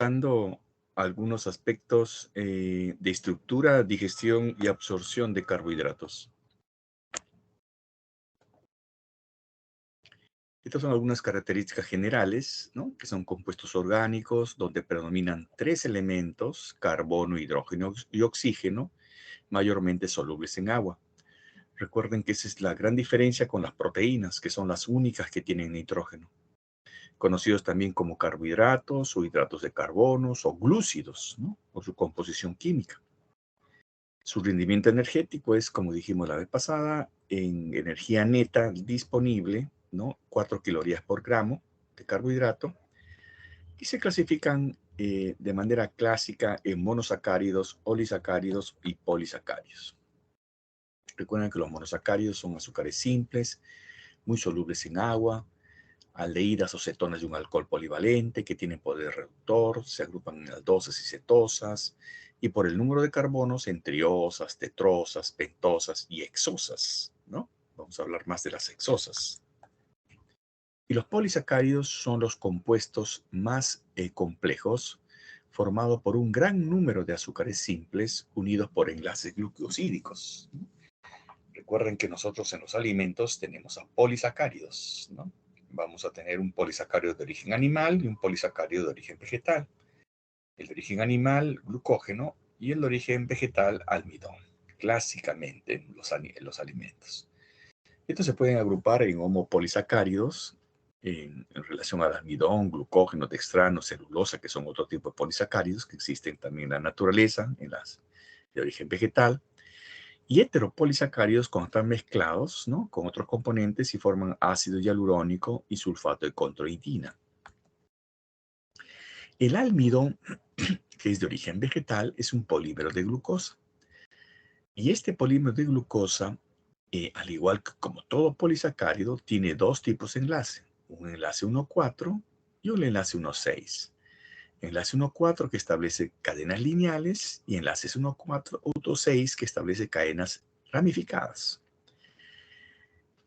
dando algunos aspectos de estructura, digestión y absorción de carbohidratos. Estas son algunas características generales, ¿no? Que son compuestos orgánicos donde predominan tres elementos, carbono, hidrógeno y oxígeno, mayormente solubles en agua. Recuerden que esa es la gran diferencia con las proteínas, que son las únicas que tienen nitrógeno, conocidos también como carbohidratos o hidratos de carbonos o glúcidos, ¿no? Por su composición química. Su rendimiento energético es, como dijimos la vez pasada, en energía neta disponible, ¿no? 4 calorías por gramo de carbohidrato, y se clasifican de manera clásica en monosacáridos, olisacáridos y polisacáridos. Recuerden que los monosacáridos son azúcares simples, muy solubles en agua, aldehídas o cetonas de un alcohol polivalente que tienen poder reductor, se agrupan en aldosas y cetosas, y por el número de carbonos en triosas, tetrosas, pentosas y hexosas, ¿no? Vamos a hablar más de las hexosas. Y los polisacáridos son los compuestos más complejos, formados por un gran número de azúcares simples unidos por enlaces glucosídicos. Recuerden que nosotros en los alimentos tenemos a polisacáridos, ¿no? Vamos a tener un polisacárido de origen animal y un polisacárido de origen vegetal. El de origen animal, glucógeno, y el de origen vegetal, almidón, clásicamente en los alimentos. Estos se pueden agrupar en homopolisacáridos en relación al almidón, glucógeno, dextrano, celulosa, que son otro tipo de polisacáridos que existen también en la naturaleza, en las de origen vegetal. Y heteropolisacáridos cuando están mezclados, ¿no? Con otros componentes y forman ácido hialurónico y sulfato de condroitina. El almidón, que es de origen vegetal, es un polímero de glucosa. Y este polímero de glucosa, al igual que como todo polisacárido, tiene dos tipos de enlace. Un enlace 1,4 y un enlace 1,6. Enlace 1,4 que establece cadenas lineales y enlaces 1,4-6 que establece cadenas ramificadas.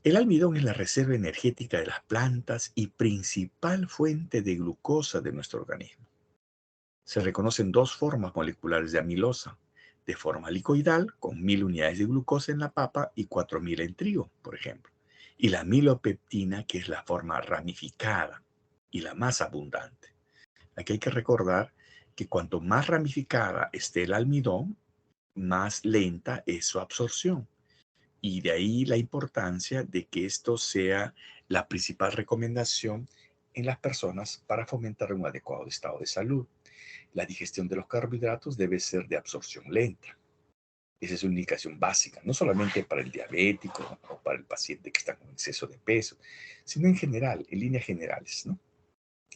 El almidón es la reserva energética de las plantas y principal fuente de glucosa de nuestro organismo. Se reconocen dos formas moleculares de amilosa, de forma helicoidal, con 1000 unidades de glucosa en la papa y 4000 en trigo, por ejemplo, y la amilopeptina, que es la forma ramificada y la más abundante. Aquí hay que recordar que cuanto más ramificada esté el almidón, más lenta es su absorción. Y de ahí la importancia de que esto sea la principal recomendación en las personas para fomentar un adecuado estado de salud. La digestión de los carbohidratos debe ser de absorción lenta. Esa es una indicación básica, no solamente para el diabético o para el paciente que está con exceso de peso, sino en general, en líneas generales, ¿no?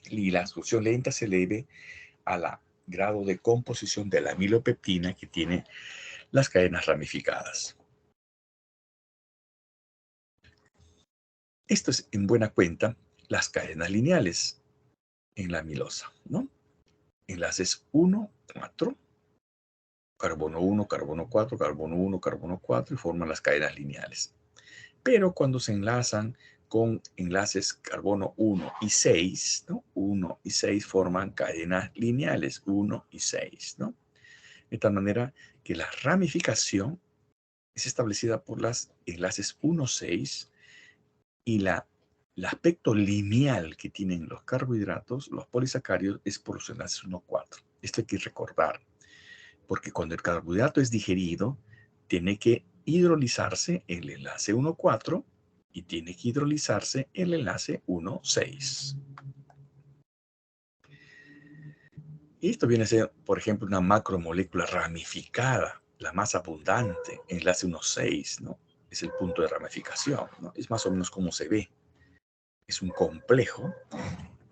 Y la absorción lenta se debe al grado de composición de la amilopeptina que tiene las cadenas ramificadas. Esto es, en buena cuenta, las cadenas lineales en la amilosa, ¿no? Enlaces 1, 4, carbono 1, carbono 4, carbono 1, carbono 4 y forman las cadenas lineales. Pero cuando se enlazan con enlaces carbono 1 y 6, ¿no? 1 y 6 forman cadenas lineales, 1 y 6, ¿no? De tal manera que la ramificación es establecida por los enlaces 1, 6 y el aspecto lineal que tienen los carbohidratos, los polisacáridos, es por los enlaces 1, 4. Esto hay que recordar, porque cuando el carbohidrato es digerido, tiene que hidrolizarse el enlace 1, 4 y tiene que hidrolizarse el enlace 1, 6. Y esto viene a ser, por ejemplo, una macromolécula ramificada, la más abundante, enlace 1, 6, ¿no? Es el punto de ramificación, ¿no? Es más o menos como se ve. Es un complejo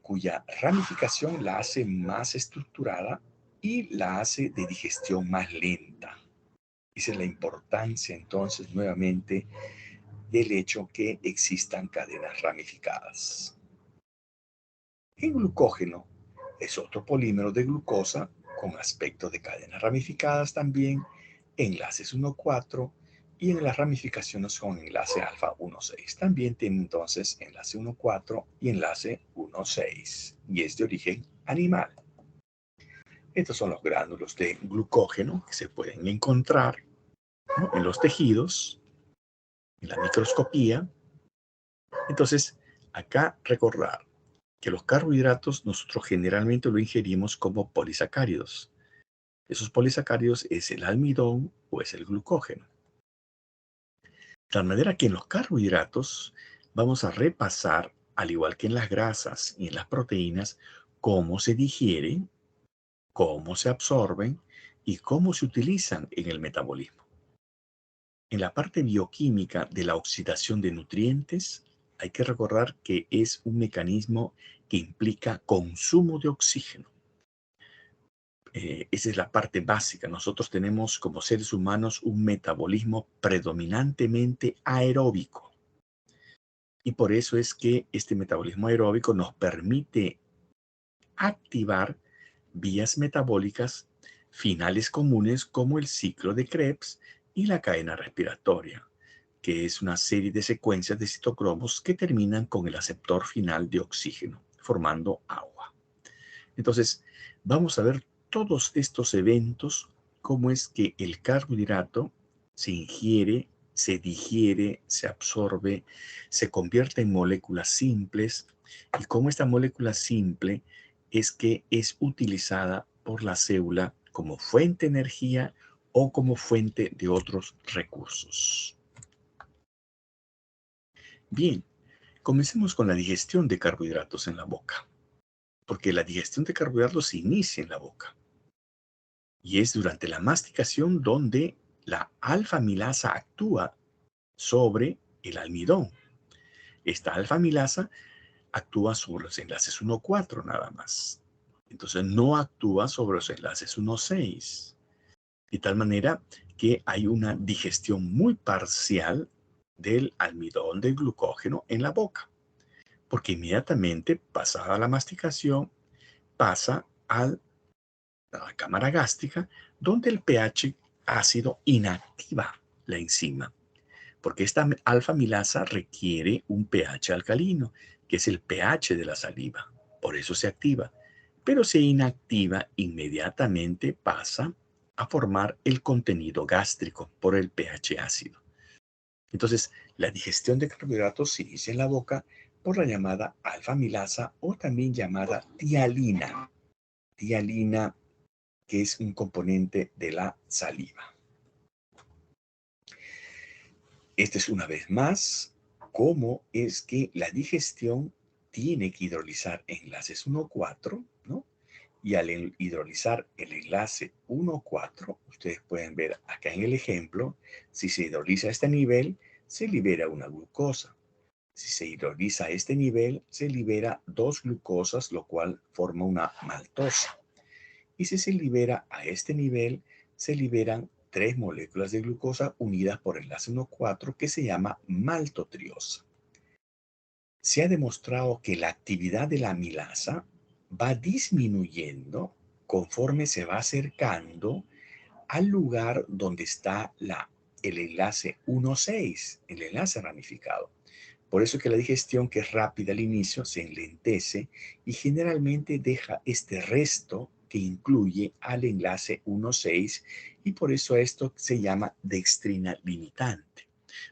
cuya ramificación la hace más estructurada y la hace de digestión más lenta. Esa es la importancia entonces nuevamente del hecho que existan cadenas ramificadas. El glucógeno es otro polímero de glucosa con aspecto de cadenas ramificadas también, enlaces 1,4 y en las ramificaciones con enlace alfa 1,6. También tiene entonces enlace 1,4 y enlace 1,6 y es de origen animal. Estos son los gránulos de glucógeno que se pueden encontrar, ¿no?, en los tejidos, en la microscopía. Entonces, acá recordar que los carbohidratos nosotros generalmente lo ingerimos como polisacáridos. Esos polisacáridos es el almidón o es el glucógeno. De tal manera que en los carbohidratos vamos a repasar, al igual que en las grasas y en las proteínas, cómo se digieren, cómo se absorben y cómo se utilizan en el metabolismo. En la parte bioquímica de la oxidación de nutrientes, hay que recordar que es un mecanismo que implica consumo de oxígeno. Esa es la parte básica. Nosotros tenemos como seres humanos un metabolismo predominantemente aeróbico. Y por eso es que este metabolismo aeróbico nos permite activar vías metabólicas finales comunes como el ciclo de Krebs y la cadena respiratoria, que es una serie de secuencias de citocromos que terminan con el aceptor final de oxígeno, formando agua. Entonces, vamos a ver todos estos eventos, cómo es que el carbohidrato se ingiere, se digiere, se absorbe, se convierte en moléculas simples y cómo esta molécula simple es que es utilizada por la célula como fuente de energía o como fuente de otros recursos. Bien, comencemos con la digestión de carbohidratos en la boca, porque la digestión de carbohidratos se inicia en la boca. Y es durante la masticación donde la alfa-amilasa actúa sobre el almidón. Esta alfa-amilasa actúa sobre los enlaces 1,4 nada más. Entonces no actúa sobre los enlaces 1,6. De tal manera que hay una digestión muy parcial del almidón del glucógeno en la boca. Porque inmediatamente, pasada la masticación, pasa a la cámara gástrica, donde el pH ácido inactiva la enzima, porque esta alfa-amilasa requiere un pH alcalino, que es el pH de la saliva. Por eso se activa, pero se inactiva inmediatamente, pasa a formar el contenido gástrico por el pH ácido. Entonces, la digestión de carbohidratos se inicia en la boca por la llamada alfa-amilasa o también llamada tialina. Tialina, que es un componente de la saliva. Esta es una vez más cómo es que la digestión tiene que hidrolizar enlaces 1,4, ¿no? Y al hidrolizar el enlace 1,4, ustedes pueden ver acá en el ejemplo, si se hidroliza a este nivel, se libera una glucosa. Si se hidroliza a este nivel, se libera dos glucosas, lo cual forma una maltosa. Y si se libera a este nivel, se liberan tres moléculas de glucosa unidas por enlace 1,4 que se llama maltotriosa. Se ha demostrado que la actividad de la amilasa va disminuyendo conforme se va acercando al lugar donde está el enlace 1,6, el enlace ramificado. Por eso que la digestión, que es rápida al inicio, se enlentece y generalmente deja este resto que incluye al enlace 1,6, y por eso esto se llama dextrina limitante,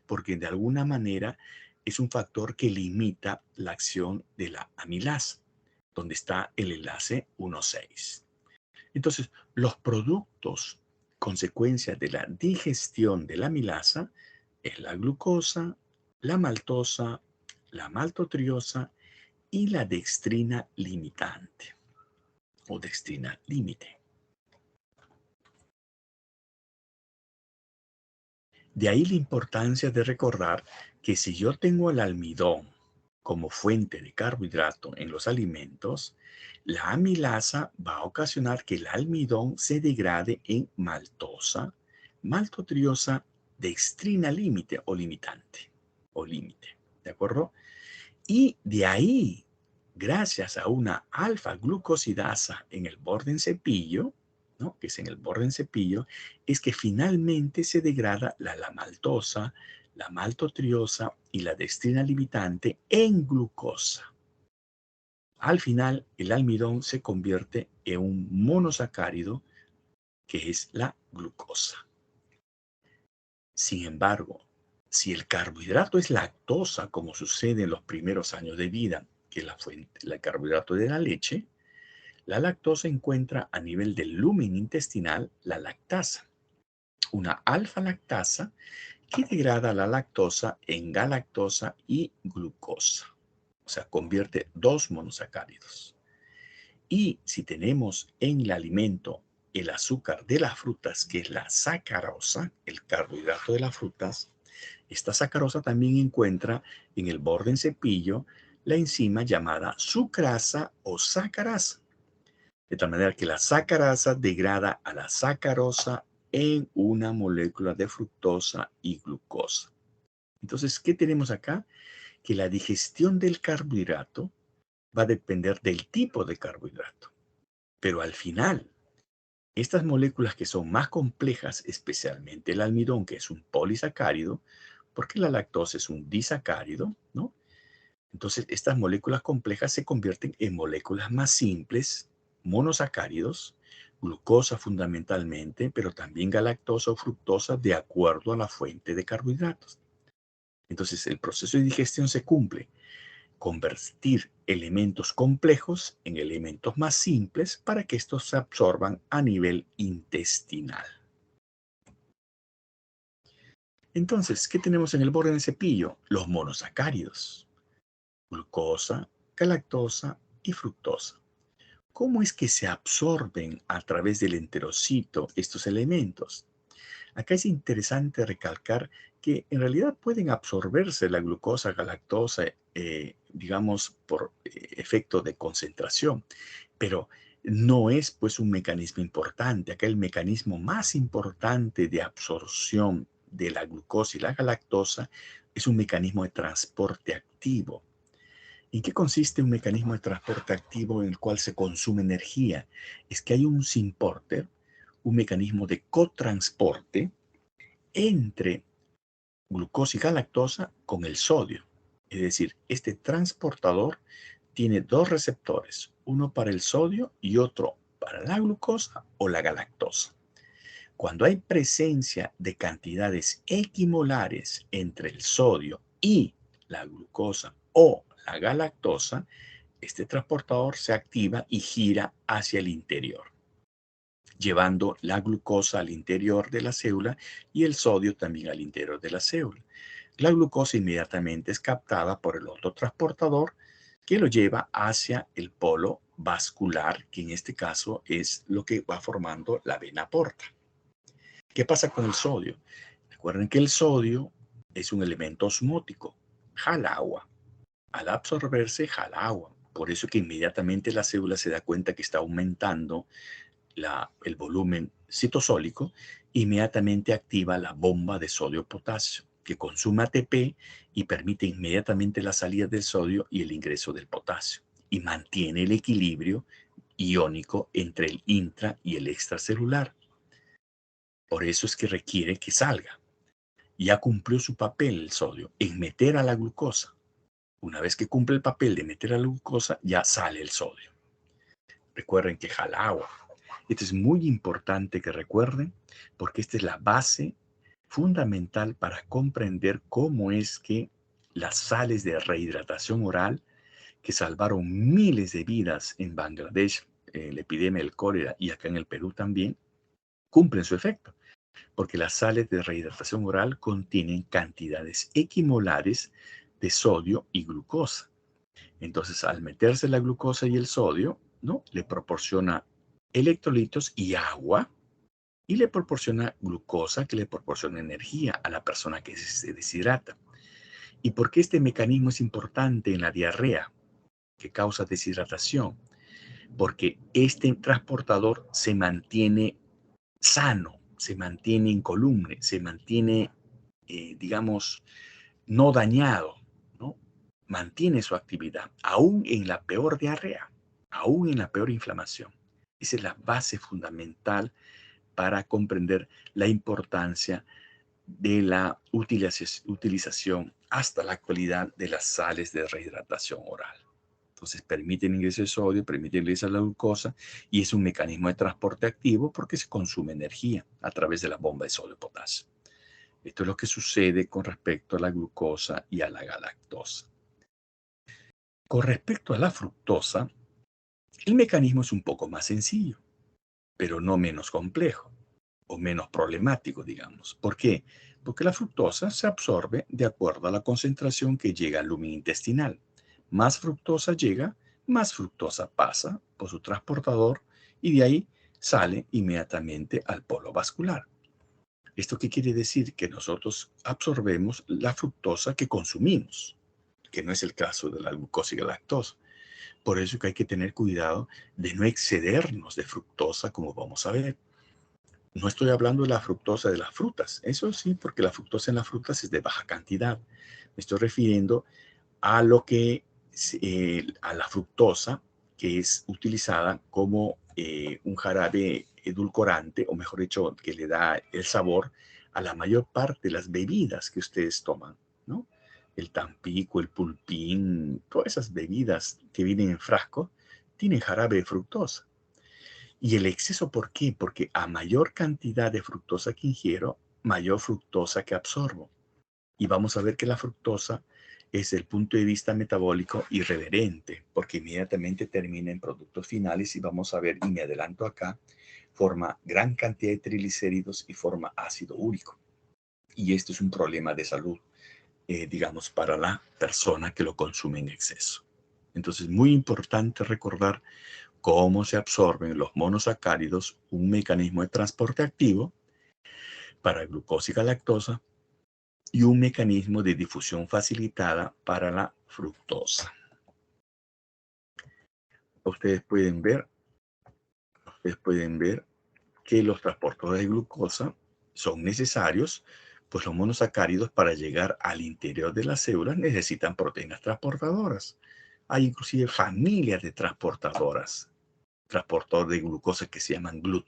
porque de alguna manera es un factor que limita la acción de la amilasa, donde está el enlace 1,6. Entonces, los productos consecuencia de la digestión de la amilasa es la glucosa, la maltosa, la maltotriosa y la dextrina limitante o dextrina límite. De ahí la importancia de recordar que si yo tengo el almidón como fuente de carbohidrato en los alimentos, la amilasa va a ocasionar que el almidón se degrade en maltosa, maltotriosa, dextrina límite o limitante o límite. ¿De acuerdo? Y de ahí, gracias a una alfa-glucosidasa en el borde en cepillo, ¿no?, que es en el borde en cepillo, es que finalmente se degrada la maltosa, la maltotriosa y la dextrina limitante en glucosa. Al final, el almidón se convierte en un monosacárido que es la glucosa. Sin embargo, si el carbohidrato es lactosa, como sucede en los primeros años de vida, que es la fuente, el carbohidrato de la leche, la lactosa encuentra a nivel del lumen intestinal la lactasa, una alfa-lactasa que degrada la lactosa en galactosa y glucosa. O sea, convierte dos monosacáridos. Y si tenemos en el alimento el azúcar de las frutas, que es la sacarosa, el carbohidrato de las frutas, esta sacarosa también encuentra en el borde en cepillo la enzima llamada sucrasa o sacarasa. De tal manera que la sacarasa degrada a la sacarosa en una molécula de fructosa y glucosa. Entonces, ¿qué tenemos acá? Que la digestión del carbohidrato va a depender del tipo de carbohidrato. Pero al final, estas moléculas que son más complejas, especialmente el almidón, que es un polisacárido, porque la lactosa es un disacárido, ¿no? Entonces, estas moléculas complejas se convierten en moléculas más simples, monosacáridos, glucosa fundamentalmente, pero también galactosa o fructosa de acuerdo a la fuente de carbohidratos. Entonces, el proceso de digestión se cumple convertir elementos complejos en elementos más simples para que estos se absorban a nivel intestinal. Entonces, ¿qué tenemos en el borde del cepillo? Los monosacáridos, glucosa, galactosa y fructosa. ¿Cómo es que se absorben a través del enterocito estos elementos? Acá es interesante recalcar que en realidad pueden absorberse la glucosa, galactosa, digamos, por efecto de concentración, pero no es pues un mecanismo importante. Acá el mecanismo más importante de absorción de la glucosa y la galactosa es un mecanismo de transporte activo. ¿En qué consiste un mecanismo de transporte activo en el cual se consume energía? Es que hay un symporter, un mecanismo de cotransporte entre glucosa y galactosa con el sodio. Es decir, este transportador tiene dos receptores, uno para el sodio y otro para la glucosa o la galactosa. Cuando hay presencia de cantidades equimolares entre el sodio y la glucosa o la galactosa, este transportador se activa y gira hacia el interior, llevando la glucosa al interior de la célula y el sodio también al interior de la célula. La glucosa inmediatamente es captada por el otro transportador que lo lleva hacia el polo vascular, que en este caso es lo que va formando la vena porta. ¿Qué pasa con el sodio? Recuerden que el sodio es un elemento osmótico, jala agua. Al absorberse, jala agua. Por eso que inmediatamente la célula se da cuenta que está aumentando el volumen citosólico, inmediatamente activa la bomba de sodio-potasio, que consume ATP y permite inmediatamente la salida del sodio y el ingreso del potasio, y mantiene el equilibrio iónico entre el intra y el extracelular. Por eso es que requiere que salga. Ya cumplió su papel el sodio en meter a la glucosa. Una vez que cumple el papel de meter a la glucosa, ya sale el sodio. Recuerden que jala agua. Esto es muy importante que recuerden porque esta es la base fundamental para comprender cómo es que las sales de rehidratación oral que salvaron miles de vidas en Bangladesh, la epidemia del cólera y acá en el Perú también, cumplen su efecto. Porque las sales de rehidratación oral contienen cantidades equimolares de sodio y glucosa. Entonces, al meterse la glucosa y el sodio, ¿no? Le proporciona electrolitos y agua y le proporciona glucosa que le proporciona energía a la persona que se deshidrata. ¿Y por qué este mecanismo es importante en la diarrea que causa deshidratación? Porque este transportador se mantiene sano, se mantiene incolume, se mantiene, digamos, no dañado, ¿no? Mantiene su actividad, aún en la peor diarrea, aún en la peor inflamación. Esa es la base fundamental para comprender la importancia de la utilización hasta la actualidad de las sales de rehidratación oral. Entonces permite el ingreso de sodio, permite el ingreso de la glucosa y es un mecanismo de transporte activo porque se consume energía a través de la bomba de sodio-potasio. Esto es lo que sucede con respecto a la glucosa y a la galactosa. Con respecto a la fructosa, el mecanismo es un poco más sencillo, pero no menos complejo o menos problemático, digamos. ¿Por qué? Porque la fructosa se absorbe de acuerdo a la concentración que llega al lumen intestinal. Más fructosa llega, más fructosa pasa por su transportador y de ahí sale inmediatamente al polo vascular. ¿Esto qué quiere decir? Que nosotros absorbemos la fructosa que consumimos, que no es el caso de la glucosa y la lactosa. Por eso que hay que tener cuidado de no excedernos de fructosa, como vamos a ver. No estoy hablando de la fructosa de las frutas, eso sí, porque la fructosa en las frutas es de baja cantidad. Me estoy refiriendo a lo que a la fructosa que es utilizada como un jarabe edulcorante, o mejor dicho, que le da el sabor a la mayor parte de las bebidas que ustedes toman, ¿no? El Tampico, el Pulpín, todas esas bebidas que vienen en frasco tienen jarabe de fructosa. Y el exceso, ¿por qué? Porque a mayor cantidad de fructosa que ingiero, mayor fructosa que absorbo. Y vamos a ver que la fructosa es, desde el punto de vista metabólico, irreverente, porque inmediatamente termina en productos finales y vamos a ver, y me adelanto acá, forma gran cantidad de triglicéridos y forma ácido úrico. Y esto es un problema de salud, digamos, para la persona que lo consume en exceso. Entonces, muy importante recordar cómo se absorben los monosacáridos, un mecanismo de transporte activo para glucosa y galactosa, y un mecanismo de difusión facilitada para la fructosa. Ustedes pueden ver que los transportadores de glucosa son necesarios, pues los monosacáridos para llegar al interior de las células necesitan proteínas transportadoras. Hay inclusive familias de transportadores de glucosa que se llaman GLUT.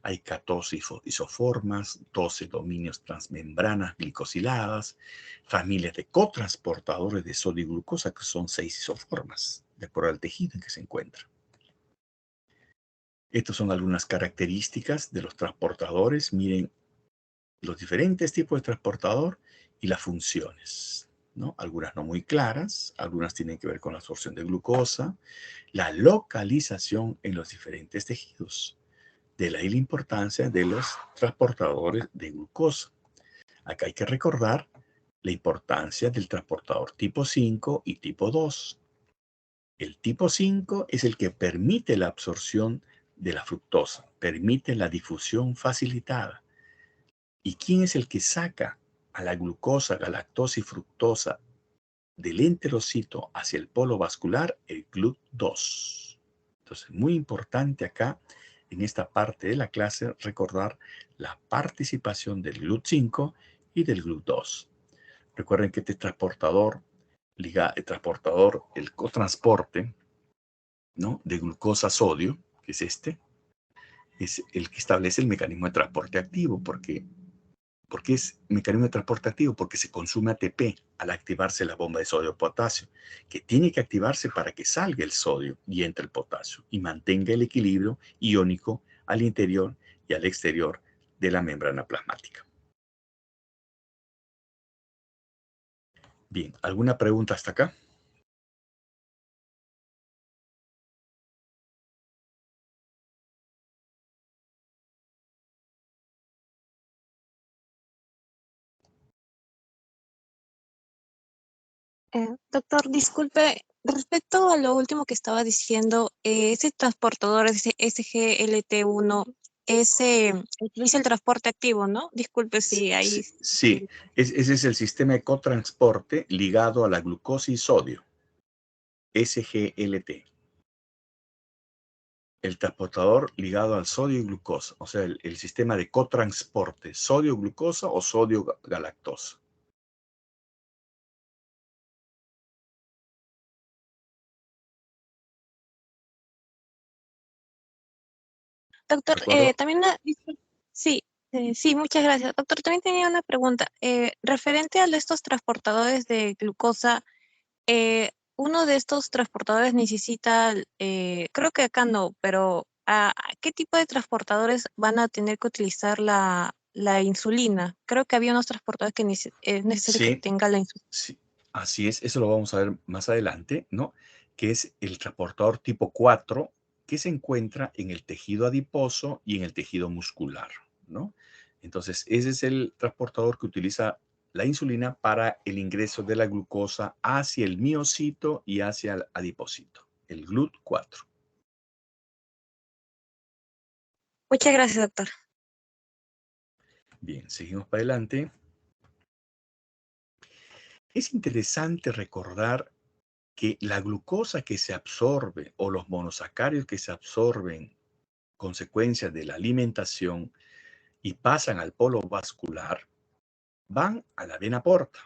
Hay 14 isoformas, 12 dominios transmembranas glicosiladas, familias de cotransportadores de sodio y glucosa, que son 6 isoformas, de acuerdo al tejido en que se encuentra. Estas son algunas características de los transportadores. Miren los diferentes tipos de transportador y las funciones, ¿no? Algunas no muy claras, algunas tienen que ver con la absorción de glucosa, la localización en los diferentes tejidos. De ahí la importancia de los transportadores de glucosa. Acá hay que recordar la importancia del transportador tipo 5 y tipo 2. El tipo 5 es el que permite la absorción de la fructosa, permite la difusión facilitada. ¿Y quién es el que saca a la glucosa, galactosa y fructosa del enterocito hacia el polo vascular? El GLUT2. Entonces, muy importante acá, en esta parte de la clase, recordar la participación del GLUT5 y del GLUT2. Recuerden que este transportador, el cotransporte, ¿no?, de glucosa a sodio, que es este, es el que establece el mecanismo de transporte activo. ¿Por qué es mecanismo de transporte activo? Porque se consume ATP al activarse la bomba de sodio-potasio, que tiene que activarse para que salga el sodio y entre el potasio y mantenga el equilibrio iónico al interior y al exterior de la membrana plasmática. Bien, ¿alguna pregunta hasta acá? Doctor, disculpe, respecto a lo último que estaba diciendo, ese transportador, ese SGLT1, ese utiliza el transporte activo, ¿no? Disculpe si ahí... Sí, ese es el sistema de cotransporte ligado a la glucosa y sodio, SGLT. El transportador ligado al sodio y glucosa, o sea, el sistema de cotransporte, sodio-glucosa o sodio-galactosa. Doctor, ¿De acuerdo? también sí, sí, muchas gracias. Doctor, también tenía una pregunta. Referente a estos transportadores de glucosa, uno de estos transportadores necesita, creo que acá no, pero ¿qué tipo de transportadores van a tener que utilizar la insulina? Creo que había unos transportadores que es necesario que Sí, tenga la insulina. sí, así es. Eso lo vamos a ver más adelante, ¿no? Que es el transportador tipo 4 que se encuentra en el tejido adiposo y en el tejido muscular, ¿no? Entonces, ese es el transportador que utiliza la insulina para el ingreso de la glucosa hacia el miocito y hacia el adipocito, el GLUT4. Muchas gracias, doctor. Bien, seguimos para adelante. Es interesante recordar que la glucosa que se absorbe o los monosacáridos que se absorben consecuencia de la alimentación y pasan al polo vascular, van a la vena porta.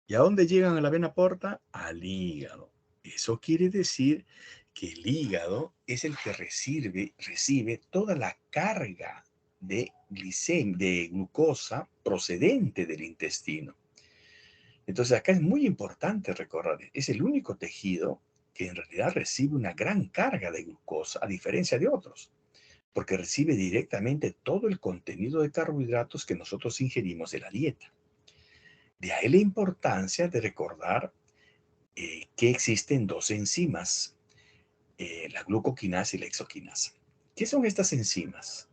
¿Y a dónde llegan a la vena porta? Al hígado. Eso quiere decir que el hígado es el que recibe toda la carga de de glucosa procedente del intestino. Entonces acá es muy importante recordar, es el único tejido que en realidad recibe una gran carga de glucosa, a diferencia de otros, porque recibe directamente todo el contenido de carbohidratos que nosotros ingerimos de la dieta. De ahí la importancia de recordar que existen dos enzimas, la glucoquinasa y la hexoquinasa. ¿Qué son estas enzimas?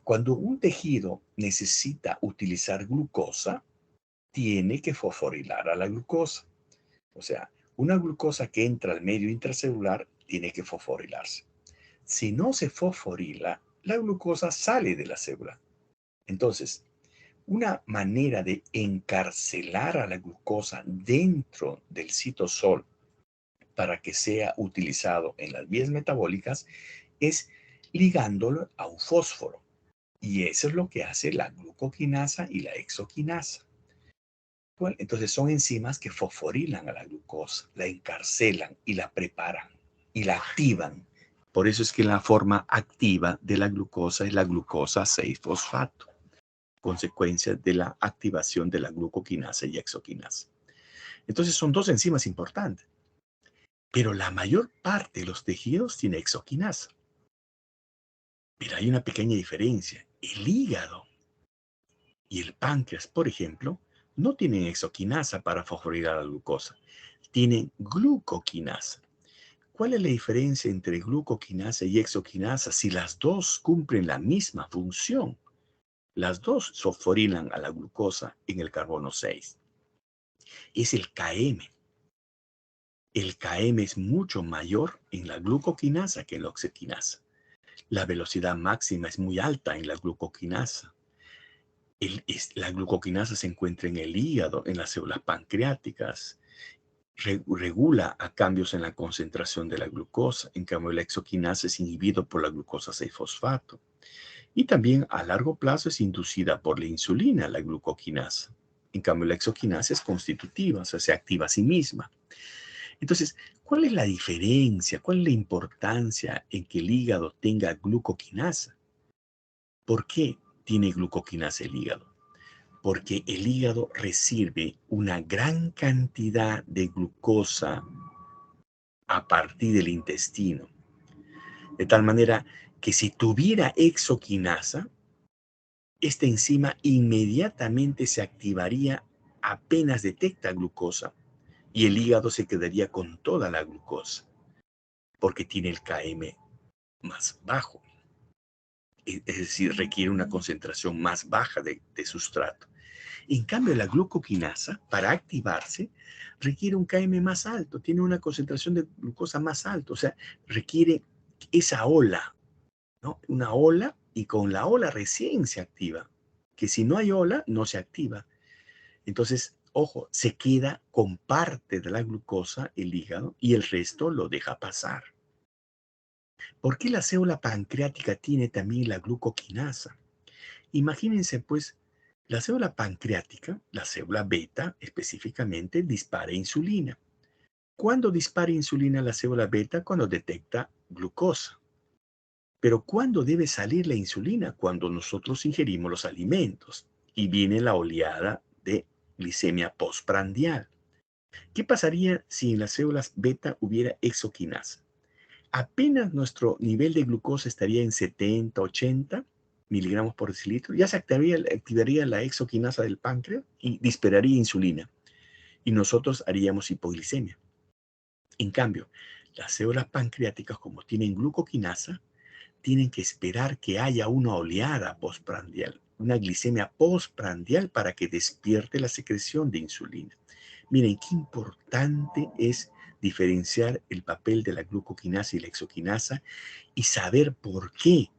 Cuando un tejido necesita utilizar glucosa, tiene que fosforilar a la glucosa. O sea, una glucosa que entra al medio intracelular tiene que fosforilarse. Si no se fosforila, la glucosa sale de la célula. Entonces, una manera de encarcelar a la glucosa dentro del citosol para que sea utilizado en las vías metabólicas es ligándolo a un fósforo. Y eso es lo que hace la glucoquinasa y la hexoquinasa. Bueno, entonces son enzimas que fosforilan a la glucosa, la encarcelan y la preparan y la activan. Por eso es que la forma activa de la glucosa es la glucosa 6-fosfato, consecuencia de la activación de la glucoquinasa y hexoquinasa. Entonces son dos enzimas importantes, pero la mayor parte de los tejidos tiene hexoquinasa. Pero hay una pequeña diferencia. El hígado y el páncreas, por ejemplo, no tienen hexoquinasa para fosforilar la glucosa, tienen glucoquinasa. ¿Cuál es la diferencia entre glucoquinasa y hexoquinasa si las dos cumplen la misma función? Las dos fosforilan a la glucosa en el carbono 6. Es el Km. El Km es mucho mayor en la glucoquinasa que en la oxequinasa. La velocidad máxima es muy alta en la glucoquinasa. La glucoquinasa se encuentra en el hígado, en las células pancreáticas, regula a cambios en la concentración de la glucosa. En cambio, la hexoquinasa es inhibido por la glucosa 6-fosfato. Y también a largo plazo es inducida por la insulina, la glucoquinasa. En cambio, la hexoquinasa es constitutiva, o sea, se activa a sí misma. Entonces, ¿cuál es la diferencia? ¿Cuál es la importancia en que el hígado tenga glucoquinasa? ¿Por qué tiene glucoquinasa el hígado? Porque el hígado recibe una gran cantidad de glucosa a partir del intestino. De tal manera que si tuviera hexoquinasa, esta enzima inmediatamente se activaría apenas detecta glucosa y el hígado se quedaría con toda la glucosa porque tiene el Km más bajo. Es decir, requiere una concentración más baja de sustrato. En cambio, la glucoquinasa, para activarse, requiere un Km más alto, tiene una concentración de glucosa más alta, o sea, requiere esa ola, ¿no? Una ola y con la ola recién se activa, que si no hay ola, no se activa. Entonces, ojo, se queda con parte de la glucosa el hígado y el resto lo deja pasar. ¿Por qué la célula pancreática tiene también la glucoquinasa? Imagínense, pues, la célula pancreática, la célula beta específicamente, dispara insulina. ¿Cuándo dispara insulina la célula beta? Cuando detecta glucosa. Pero ¿cuándo debe salir la insulina? Cuando nosotros ingerimos los alimentos y viene la oleada de glicemia postprandial. ¿Qué pasaría si en las células beta hubiera exoquinasa? Apenas nuestro nivel de glucosa estaría en 70, 80 miligramos por decilitro, ya se activaría la exoquinasa del páncreas y dispararía insulina. Y nosotros haríamos hipoglicemia. En cambio, las células pancreáticas, como tienen glucoquinasa, tienen que esperar que haya una oleada postprandial, una glicemia postprandial para que despierte la secreción de insulina. Miren, qué importante es diferenciar el papel de la glucoquinasa y la exoquinasa y saber por qué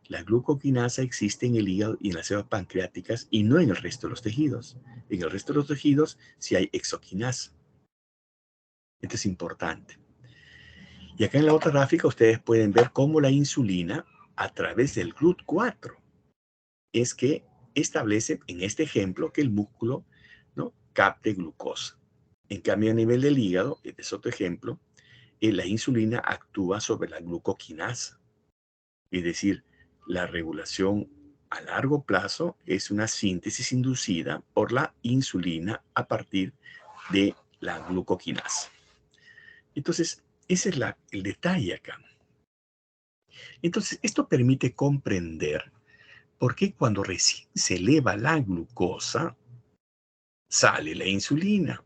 la glucoquinasa existe en el hígado y en las células pancreáticas y no en el resto de los tejidos. En el resto de los tejidos sí hay exoquinasa. Esto es importante. Y acá en la otra gráfica ustedes pueden ver cómo la insulina, a través del GLUT4, es que establece, en este ejemplo, que el músculo, ¿no?, capte glucosa. En cambio, a nivel del hígado, este es otro ejemplo, la insulina actúa sobre la glucoquinasa. Es decir, la regulación a largo plazo es una síntesis inducida por la insulina a partir de la glucoquinasa. Entonces, ese es el detalle acá. Entonces, esto permite comprender por qué cuando recién se eleva la glucosa, sale la insulina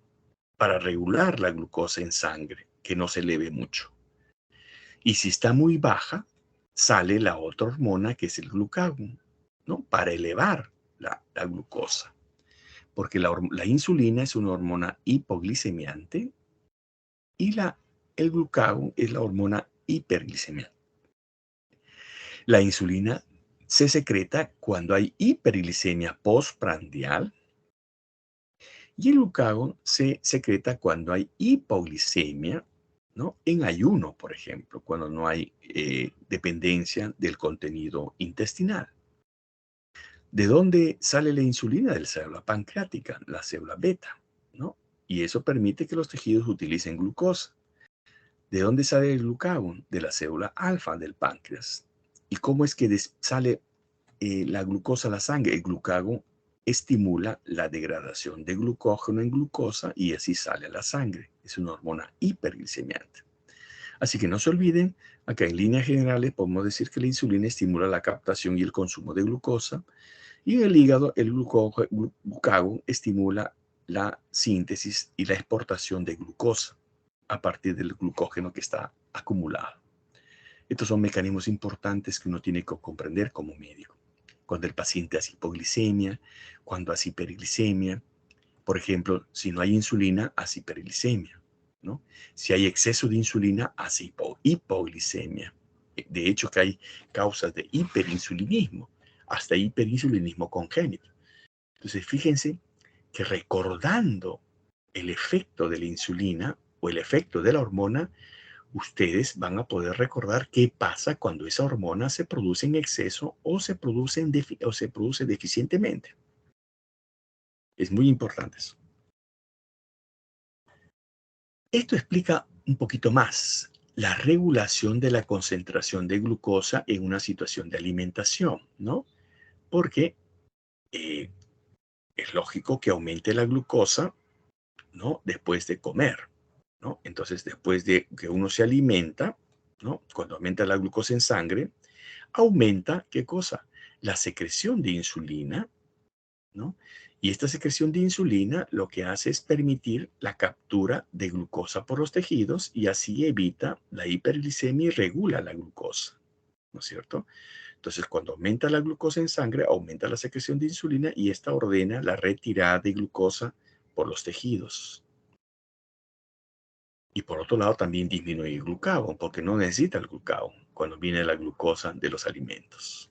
para regular la glucosa en sangre, que no se eleve mucho. Y si está muy baja, sale la otra hormona que es el glucagón, ¿no?, para elevar la glucosa. Porque la insulina es una hormona hipoglicemiante y el glucagón es la hormona hiperglicemiante. La insulina se secreta cuando hay hiperglicemia postprandial y el glucagón se secreta cuando hay hipoglicemia, ¿no?, en ayuno, por ejemplo, cuando no hay dependencia del contenido intestinal. ¿De dónde sale la insulina? De la célula pancreática, la célula beta, ¿no? Y eso permite que los tejidos utilicen glucosa. ¿De dónde sale el glucagón? De la célula alfa del páncreas. ¿Y cómo es que sale la glucosa a la sangre? El glucagón estimula la degradación de glucógeno en glucosa y así sale a la sangre. Es una hormona hiperglicemiante. Así que no se olviden, acá en líneas generales podemos decir que la insulina estimula la captación y el consumo de glucosa y en el hígado el glucagón estimula la síntesis y la exportación de glucosa a partir del glucógeno que está acumulado. Estos son mecanismos importantes que uno tiene que comprender como médico. Cuando el paciente hace hipoglicemia, cuando hace hiperglicemia. Por ejemplo, si no hay insulina, hace hiperglicemia, ¿no? Si hay exceso de insulina, hace hipoglicemia. De hecho, que hay causas de hiperinsulinismo, hasta hiperinsulinismo congénito. Entonces, fíjense que recordando el efecto de la insulina o el efecto de la hormona, ustedes van a poder recordar qué pasa cuando esa hormona se produce en exceso o se produce deficientemente. Es muy importante eso. Esto explica un poquito más la regulación de la concentración de glucosa en una situación de alimentación, ¿no? Porque es lógico que aumente la glucosa, ¿no?, después de comer, ¿no? Entonces, después de que uno se alimenta, ¿no?, cuando aumenta la glucosa en sangre, aumenta, ¿qué cosa? La secreción de insulina, ¿no? Y esta secreción de insulina lo que hace es permitir la captura de glucosa por los tejidos y así evita la hiperglicemia y regula la glucosa, ¿no es cierto? Entonces, cuando aumenta la glucosa en sangre, aumenta la secreción de insulina y esta ordena la retirada de glucosa por los tejidos. Y por otro lado, también disminuye el glucagón, porque no necesita el glucagón cuando viene la glucosa de los alimentos.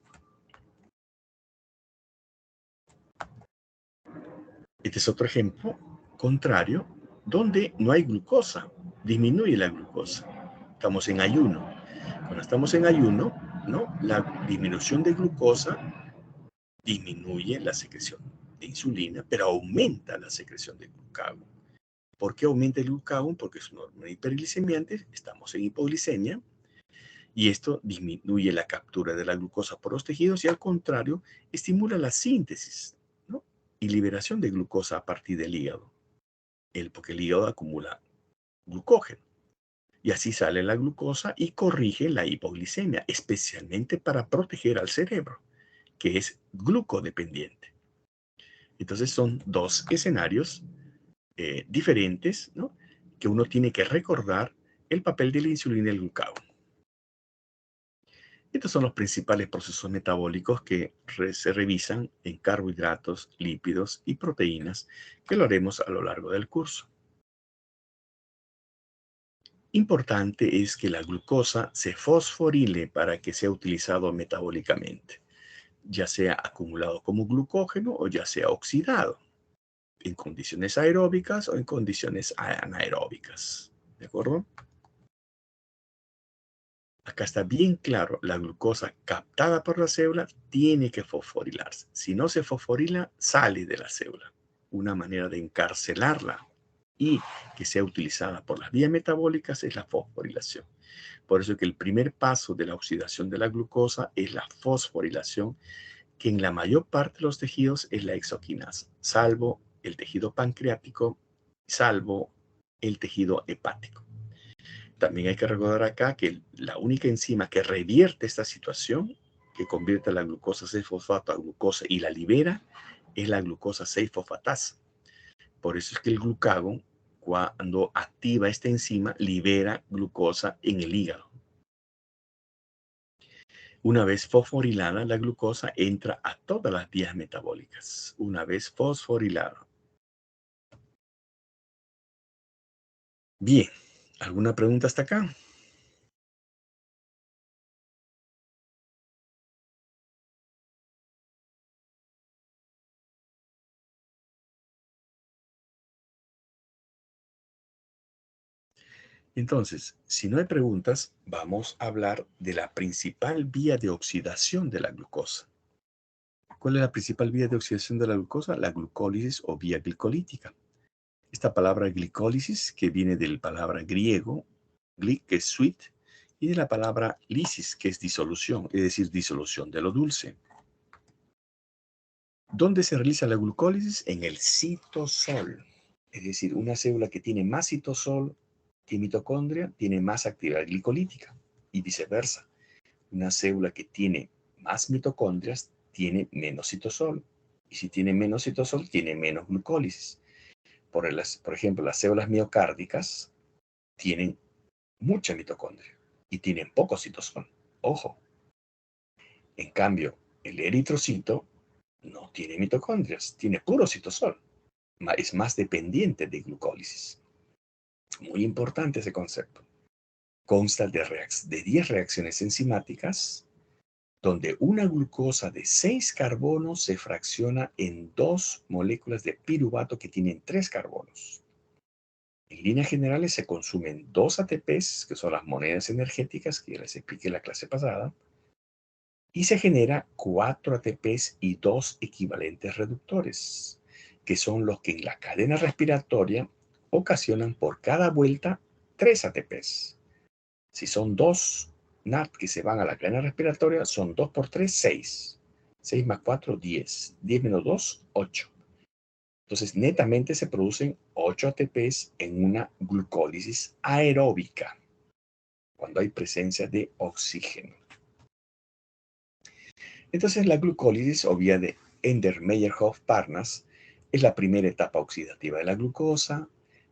Este es otro ejemplo contrario, donde no hay glucosa, disminuye la glucosa. Estamos en ayuno. Cuando estamos en ayuno, ¿no?, la disminución de glucosa disminuye la secreción de insulina, pero aumenta la secreción de glucagón. ¿Por qué aumenta el glucagón? Porque es una hormona hiperglicemiante, estamos en hipoglicemia, y esto disminuye la captura de la glucosa por los tejidos y al contrario, estimula la síntesis, ¿no?, y liberación de glucosa a partir del hígado. porque el hígado acumula glucógeno. Y así sale la glucosa y corrige la hipoglicemia, especialmente para proteger al cerebro, que es glucodependiente. Entonces son dos escenarios diferentes, ¿no? Que uno tiene que recordar el papel de la insulina y el glucagón. Estos son los principales procesos metabólicos que se revisan en carbohidratos, lípidos y proteínas, que lo haremos a lo largo del curso. Importante es que la glucosa se fosforile para que sea utilizado metabólicamente, ya sea acumulado como glucógeno o ya sea oxidado, en condiciones aeróbicas o en condiciones anaeróbicas. ¿De acuerdo? Acá está bien claro, la glucosa captada por la célula tiene que fosforilarse. Si no se fosforila, sale de la célula. Una manera de encarcelarla y que sea utilizada por las vías metabólicas es la fosforilación. Por eso que el primer paso de la oxidación de la glucosa es la fosforilación, que en la mayor parte de los tejidos es la exoquinasa, salvo el tejido pancreático, salvo el tejido hepático. También hay que recordar acá que la única enzima que revierte esta situación, que convierte la glucosa 6-fosfato a glucosa y la libera, es la glucosa 6-fosfatasa. Por eso es que el glucagón, cuando activa esta enzima, libera glucosa en el hígado. Una vez fosforilada, la glucosa entra a todas las vías metabólicas. Una vez fosforilada. Bien, ¿alguna pregunta hasta acá? Entonces, si no hay preguntas, vamos a hablar de la principal vía de oxidación de la glucosa. ¿Cuál es la principal vía de oxidación de la glucosa? La glucólisis o vía glicolítica. Esta palabra glicólisis, que viene del palabra griego, glic, que es sweet, y de la palabra lisis, que es disolución, es decir, disolución de lo dulce. ¿Dónde se realiza la glucólisis? En el citosol. Es decir, una célula que tiene más citosol que mitocondria tiene más actividad glicolítica y viceversa. Una célula que tiene más mitocondrias tiene menos citosol. Y si tiene menos citosol, tiene menos glucólisis. Por ejemplo, las células miocárdicas tienen mucha mitocondria y tienen poco citosol. Ojo. En cambio, el eritrocito no tiene mitocondrias, tiene puro citosol. Es más dependiente de glucólisis. Muy importante ese concepto. Consta de 10 reacciones enzimáticas donde una glucosa de 6 carbonos se fracciona en 2 moléculas de piruvato que tienen 3 carbonos. En líneas generales se consumen 2 ATPs, que son las monedas energéticas que les expliqué en la clase pasada, y se genera 4 ATPs y 2 equivalentes reductores, que son los que en la cadena respiratoria ocasionan por cada vuelta 3 ATPs. Si son 2 NAT que se van a la cadena respiratoria, son 2 por 3, 6. 6 más 4, 10. 10 menos 2, 8. Entonces, netamente se producen 8 ATPs en una glucólisis aeróbica, cuando hay presencia de oxígeno. Entonces, la glucólisis o vía de Ender-Meyerhof-Parnas es la primera etapa oxidativa de la glucosa,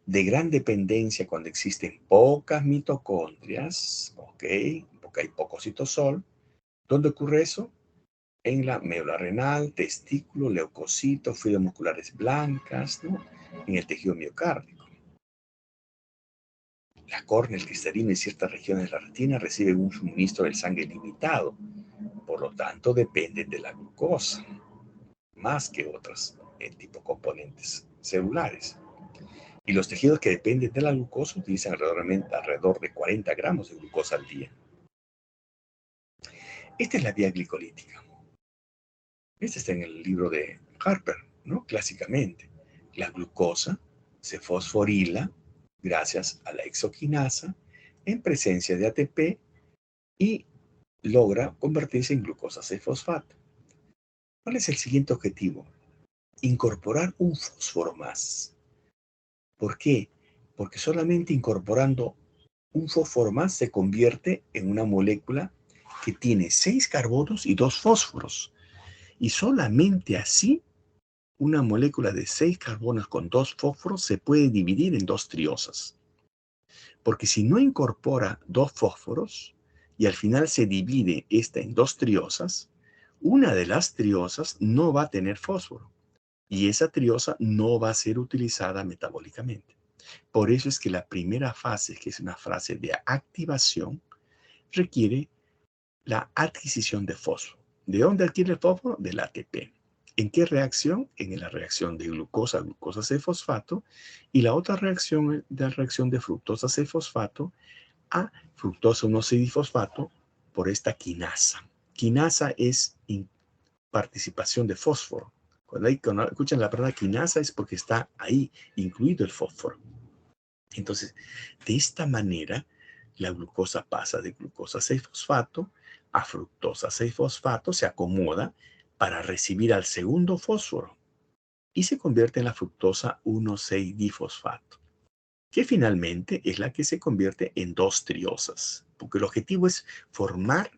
de gran dependencia cuando existen pocas mitocondrias, ¿ok? Porque hay poco citosol. ¿Dónde ocurre eso? En la médula renal, testículo, leucocitos, fibras musculares blancas, ¿no? En el tejido miocárdico. La córnea, el cristalino y ciertas regiones de la retina reciben un suministro de sangre limitado, por lo tanto dependen de la glucosa, más que otros tipo componentes celulares. Y los tejidos que dependen de la glucosa utilizan alrededor de 40 gramos de glucosa al día. Esta es la vía glicolítica. Este está en el libro de Harper, ¿no? Clásicamente. La glucosa se fosforila gracias a la exoquinasa en presencia de ATP y logra convertirse en glucosa 6-fosfato. ¿Cuál es el siguiente objetivo? Incorporar un fósforo más. ¿Por qué? Porque solamente incorporando un fósforo más se convierte en una molécula que tiene 6 carbonos y 2 fósforos. Y solamente así una molécula de 6 carbonos con 2 fósforos se puede dividir en 2 triosas. Porque si no incorpora 2 fósforos y al final se divide esta en 2 triosas, una de las triosas no va a tener fósforo y esa triosa no va a ser utilizada metabólicamente. Por eso es que la primera fase, que es una fase de activación, requiere la adquisición de fósforo. ¿De dónde adquiere el fósforo? Del ATP. ¿En qué reacción? En la reacción de glucosa, glucosa 6-fosfato, y la otra reacción es la reacción de fructosa 6-fosfato a fructosa 1,6-difosfato por esta quinasa. Quinasa es participación de fósforo. Cuando escuchan la palabra quinasa es porque está ahí incluido el fósforo. Entonces, de esta manera, la glucosa pasa de glucosa 6-fosfato a fructosa 6-fosfato, se acomoda para recibir al segundo fósforo y se convierte en la fructosa 1,6-difosfato, que finalmente es la que se convierte en 2 triosas, porque el objetivo es formar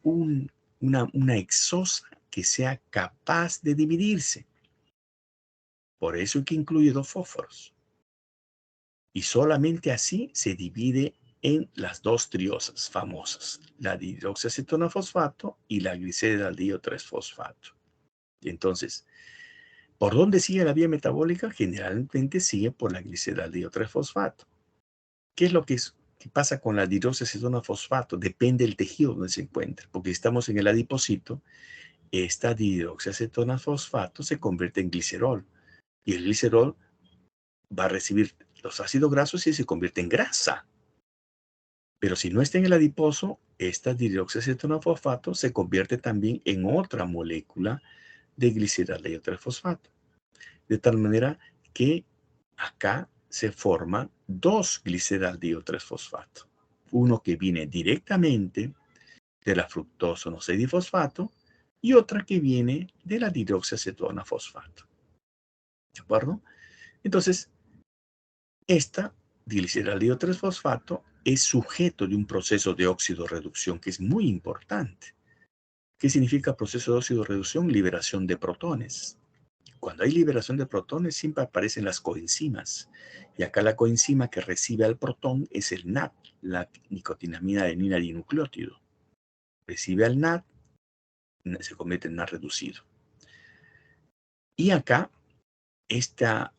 una exosa que sea capaz de dividirse. Por eso es que incluye 2 fósforos. Y solamente así se divide en las 2 triosas famosas, la dihidroxiacetona-fosfato y la gliceraldehído 3-fosfato. Entonces, ¿por dónde sigue la vía metabólica? Generalmente sigue por la gliceraldehído 3-fosfato. ¿Qué es lo que pasa con la dihidroxiacetona-fosfato? Depende del tejido donde se encuentra, porque si estamos en el adipocito, esta dihidroxiacetona-fosfato se convierte en glicerol y el glicerol va a recibir los ácidos grasos y se convierte en grasa. Pero si no está en el adiposo, esta dihidroxiacetona-fosfato se convierte también en otra molécula de gliceraldehído 3-fosfato. De tal manera que acá se forman 2 gliceraldehído 3-fosfato. Uno que viene directamente de la fructosa 1,6-difosfato y otra que viene de la dihidroxiacetona-fosfato. ¿De acuerdo? Entonces, esta gliceraldehído 3-fosfato es sujeto de un proceso de óxido-reducción que es muy importante. ¿Qué significa proceso de óxido-reducción? Liberación de protones. Cuando hay liberación de protones siempre aparecen las coenzimas. Y acá la coenzima que recibe al protón es el NAD, la nicotinamida adenina dinucleótido. Recibe al NAD, se convierte en NAD reducido. Y acá, esta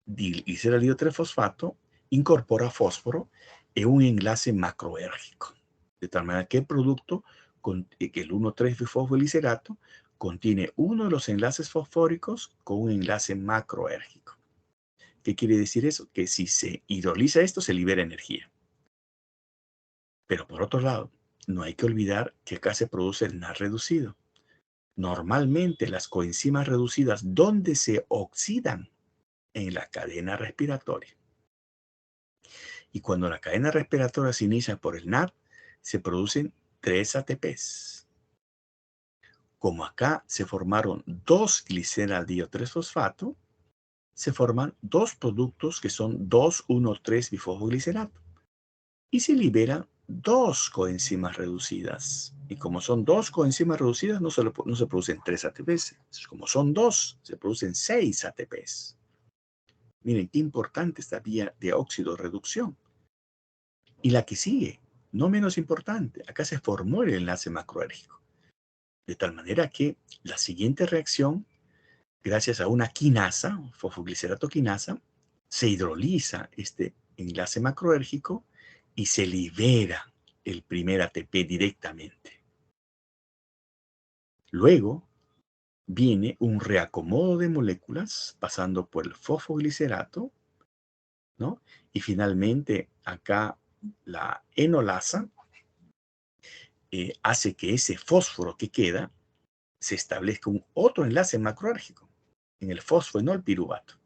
gliceraldehído 3-fosfato incorpora fósforo en un enlace macroérgico. De tal manera que el producto, que el 1,3-bifosfoglicerato, contiene uno de los enlaces fosfóricos con un enlace macroérgico. ¿Qué quiere decir eso? Que si se hidroliza esto, se libera energía. Pero por otro lado, no hay que olvidar que acá se produce el NAD reducido. Normalmente las coenzimas reducidas, ¿dónde se oxidan? En la cadena respiratoria. Y cuando la cadena respiratoria se inicia por el NAD, se producen 3 ATPs. Como acá se formaron 2 gliceraldehído 3-fosfato, se forman 2 productos que son 2,1,3-bifosfoglicerato. Y se liberan 2 coenzimas reducidas. Y como son 2 coenzimas reducidas, no se producen 3 ATPs. Como son 2, se producen 6 ATPs. Miren, qué importante esta vía de óxido-reducción. Y la que sigue, no menos importante, acá se formó el enlace macroérgico. De tal manera que la siguiente reacción, gracias a una quinasa, fosfoglicerato quinasa, se hidroliza este enlace macroérgico y se libera el primer ATP directamente. Luego viene un reacomodo de moléculas pasando por el fosfoglicerato, ¿no? Y finalmente acá la enolasa hace que ese fósforo que queda se establezca un otro enlace macroérgico en el fosfoenol piruvato.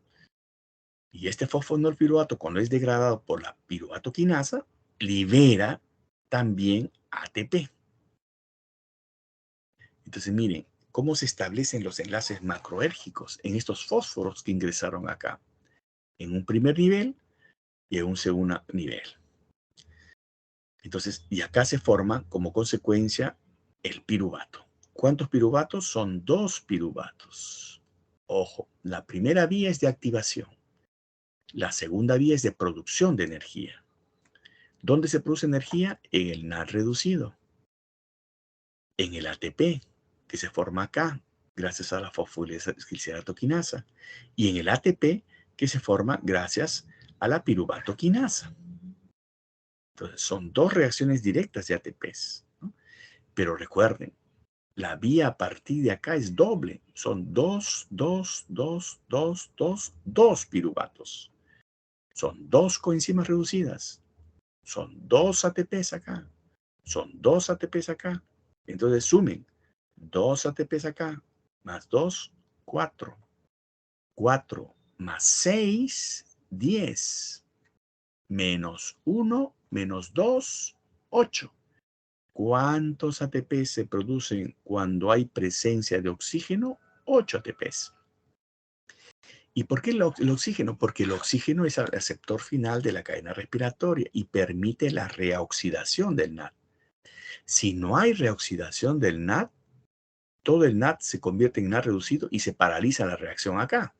Y este fosfoenol piruvato, cuando es degradado por la piruvato quinasa, libera también ATP. Entonces, miren cómo se establecen los enlaces macroérgicos en estos fósforos que ingresaron acá. en un primer nivel y en un segundo nivel. Entonces, y acá se forma como consecuencia el piruvato. ¿Cuántos piruvatos? Son 2 piruvatos. Ojo, la primera vía es de activación. La segunda vía es de producción de energía. ¿Dónde se produce energía? En el NAD reducido. En el ATP, que se forma acá, gracias a la fosforilación y en el ATP, que se forma gracias a la piruvatoquinasa. Entonces, son 2 reacciones directas de ATPs, ¿no? Pero recuerden, la vía a partir de acá es doble. Son 2 piruvatos. Son 2 coenzimas reducidas. Son 2 ATPs acá. Son 2 ATPs acá. Entonces sumen 2 ATPs acá, más 2, 4. 4 más 6, 10. Menos 1, menos 2, 8. ¿Cuántos ATPs se producen cuando hay presencia de oxígeno? 8 ATPs. ¿Y por qué el oxígeno? Porque el oxígeno es el receptor final de la cadena respiratoria y permite la reoxidación del NAD. Si no hay reoxidación del NAD, todo el NAD se convierte en NAD reducido y se paraliza la reacción acá.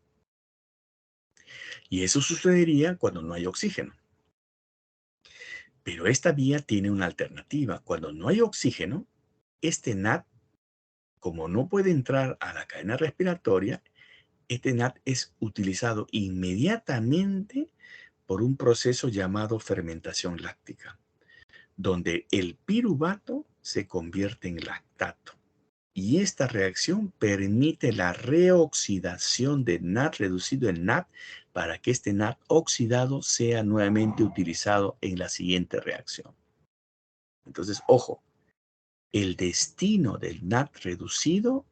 Y eso sucedería cuando no hay oxígeno. Pero esta vía tiene una alternativa. Cuando no hay oxígeno, este NAD, como no puede entrar a la cadena respiratoria, este NAD es utilizado inmediatamente por un proceso llamado fermentación láctica, donde el piruvato se convierte en lactato. Y esta reacción permite la reoxidación de NAD reducido en NAD para que este NAD oxidado sea nuevamente utilizado en la siguiente reacción. Entonces, ojo, el destino del NAD reducido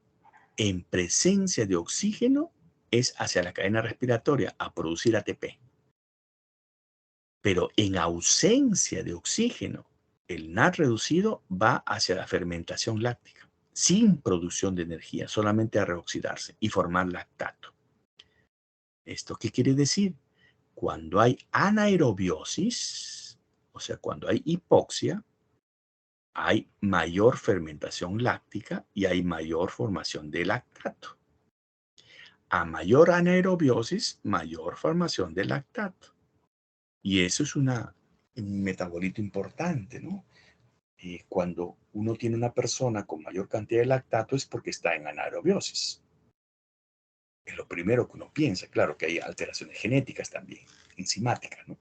en presencia de oxígeno es hacia la cadena respiratoria a producir ATP. Pero en ausencia de oxígeno, el NAD reducido va hacia la fermentación láctica, sin producción de energía, solamente a reoxidarse y formar lactato. ¿Esto qué quiere decir? Cuando hay anaerobiosis, o sea, cuando hay hipoxia, hay mayor fermentación láctica y hay mayor formación de lactato. A mayor anaerobiosis, mayor formación de lactato. Y eso es un metabolito importante, ¿no? Cuando uno tiene una persona con mayor cantidad de lactato es porque está en anaerobiosis. Es lo primero que uno piensa. Claro que hay alteraciones genéticas también, enzimáticas, ¿no?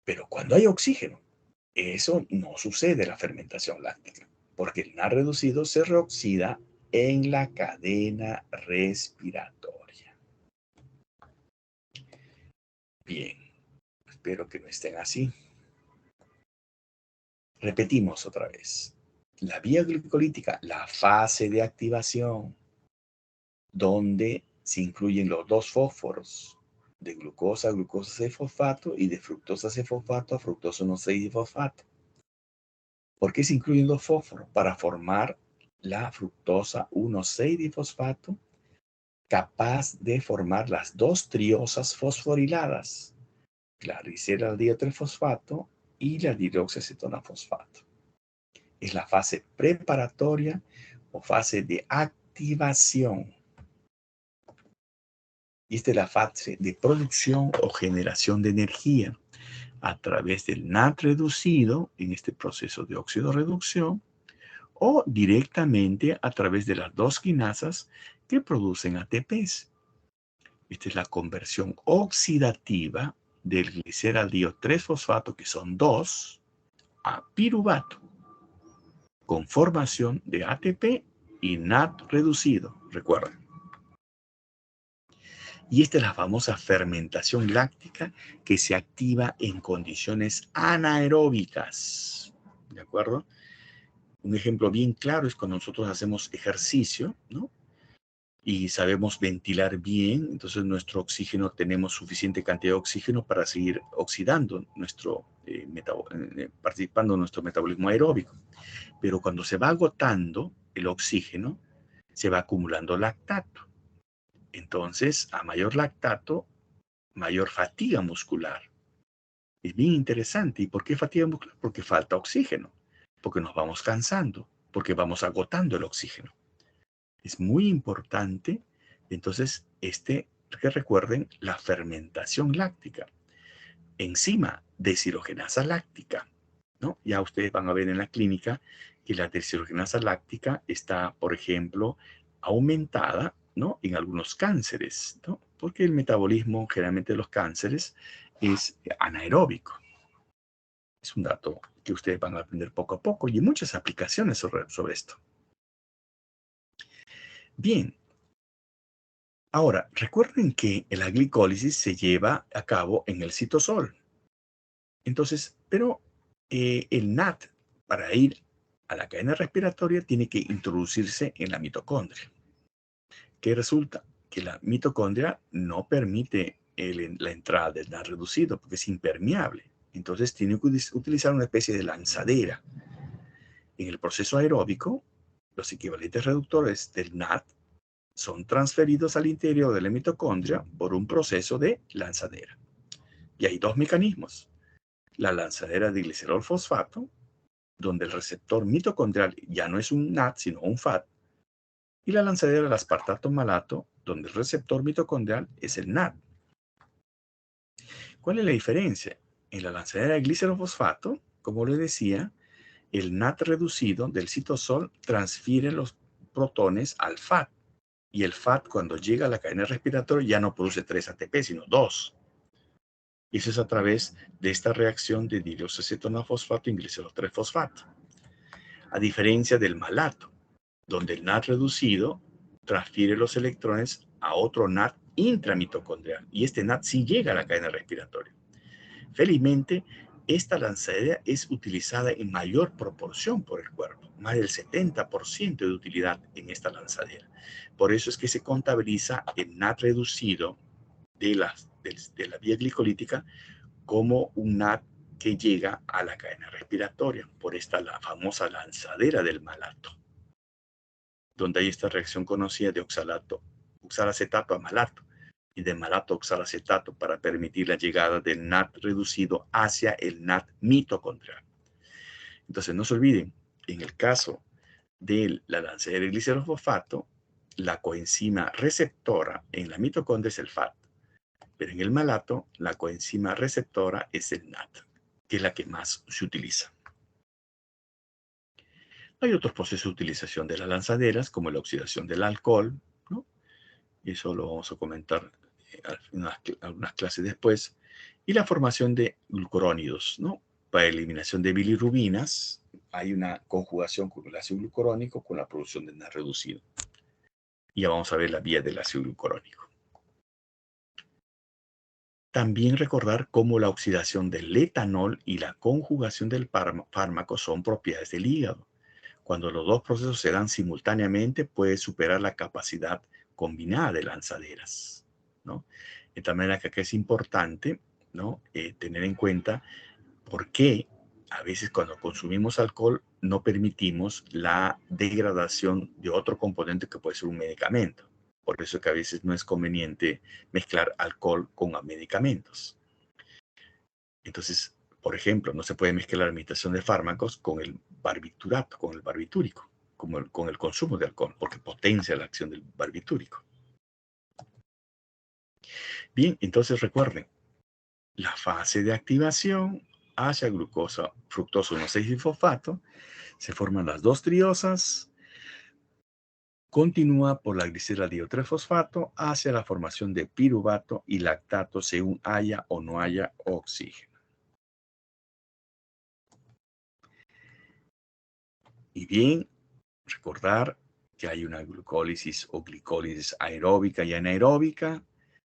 Pero cuando hay oxígeno, eso no sucede en la fermentación láctica, porque el NAD reducido se reoxida en la cadena respiratoria. Bien, espero que no estén así. Repetimos otra vez. La vía glicolítica, la fase de activación, donde se incluyen los 2 fósforos, de glucosa a glucosa 6-fosfato y de fructosa 6-fosfato a fructosa 1,6-fosfato. ¿Por qué se incluyen 2 fósforos? Para formar la fructosa 1,6-difosfato, capaz de formar las 2 triosas fosforiladas, la gliceraldehidrotrifosfato y la dihidroxiacetona-fosfato. Es la fase preparatoria o fase de activación. Y esta es la fase de producción o generación de energía a través del NAD reducido en este proceso de óxido-reducción o directamente a través de las 2 quinasas que producen ATPs. Esta es la conversión oxidativa del gliceraldehído 3-fosfato, que son 2, a piruvato, con formación de ATP y NAD reducido, recuerden. Y esta es la famosa fermentación láctica que se activa en condiciones anaeróbicas, ¿de acuerdo? Un ejemplo bien claro es cuando nosotros hacemos ejercicio, ¿no? Y sabemos ventilar bien, entonces nuestro oxígeno, tenemos suficiente cantidad de oxígeno para seguir oxidando participando en nuestro metabolismo aeróbico. Pero cuando se va agotando el oxígeno, se va acumulando lactato. Entonces, a mayor lactato, mayor fatiga muscular. Es bien interesante. ¿Y por qué fatiga muscular? Porque falta oxígeno, porque nos vamos cansando, porque vamos agotando el oxígeno. Es muy importante, entonces, que recuerden la fermentación láctica. Enzima deshidrogenasa láctica, ¿no? Ya ustedes van a ver en la clínica que la deshidrogenasa láctica está, por ejemplo, aumentada, ¿no? En algunos cánceres, ¿no? Porque el metabolismo generalmente de los cánceres es anaeróbico. Es un dato que ustedes van a aprender poco a poco y hay muchas aplicaciones sobre esto. Bien. Ahora, recuerden que la glicólisis se lleva a cabo en el citosol. Entonces, pero el NAT, para ir a la cadena respiratoria, tiene que introducirse en la mitocondria. ¿Qué resulta? Que la mitocondria no permite la entrada del NAT reducido porque es impermeable. Entonces tiene que utilizar una especie de lanzadera. En el proceso aeróbico, los equivalentes reductores del NAT son transferidos al interior de la mitocondria por un proceso de lanzadera. Y hay dos mecanismos. La lanzadera de glicerol fosfato, donde el receptor mitocondrial ya no es un NAT, sino un FAT, y la lanzadera del aspartato malato, donde el receptor mitocondrial es el NAT. ¿Cuál es la diferencia? En la lanzadera de glicerol fosfato, como les decía, el NAT reducido del citosol transfiere los protones al FAT, y el FAT cuando llega a la cadena respiratoria ya no produce 3 ATP, sino 2. Y eso es a través de esta reacción de dioxacetona-fosfato y glicerol 3-fosfato. A diferencia del malato, donde el NAT reducido transfiere los electrones a otro NAT intramitocondrial. Y este NAT sí llega a la cadena respiratoria. Felizmente, esta lanzadera es utilizada en mayor proporción por el cuerpo, más del 70% de utilidad en esta lanzadera. Por eso es que se contabiliza el NAT reducido de la vía glicolítica como un NAT que llega a la cadena respiratoria, por la famosa lanzadera del malato, donde hay esta reacción conocida de oxalacetato a malato y de malato a oxalacetato para permitir la llegada del NAT reducido hacia el NAT mitocondrial. Entonces, no se olviden, en el caso de la lanzadera de glicerol fosfato, la coenzima receptora en la mitocondria es el FAT, pero en el malato, la coenzima receptora es el NAT, que es la que más se utiliza. Hay otros procesos de utilización de las lanzaderas, como la oxidación del alcohol, ¿no? Y eso lo vamos a comentar en algunas clases después. Y la formación de glucurónidos, ¿no? Para eliminación de bilirrubinas, hay una conjugación con el ácido glucurónico con la producción de NAT reducido. Y ya vamos a ver la vía del ácido glucurónico. También recordar cómo la oxidación del etanol y la conjugación del fármaco son propiedades del hígado. Cuando los dos procesos se dan simultáneamente, puede superar la capacidad combinada de lanzaderas, ¿no? De tal manera que acá es importante, ¿no? Tener en cuenta por qué a veces cuando consumimos alcohol no permitimos la degradación de otro componente que puede ser un medicamento. Por eso es que a veces no es conveniente mezclar alcohol con medicamentos. Entonces, por ejemplo, no se puede mezclar la administración de fármacos con el barbiturato, con el barbitúrico, con el consumo de alcohol, porque potencia la acción del barbitúrico. Bien, entonces recuerden, la fase de activación hacia glucosa, fructosa 1,6-fosfato, se forman las dos triosas, continúa por la gliceraldehído 3-fosfato hacia la formación de piruvato y lactato según haya o no haya oxígeno. Y bien, recordar que hay una glucólisis o glicólisis aeróbica y anaeróbica.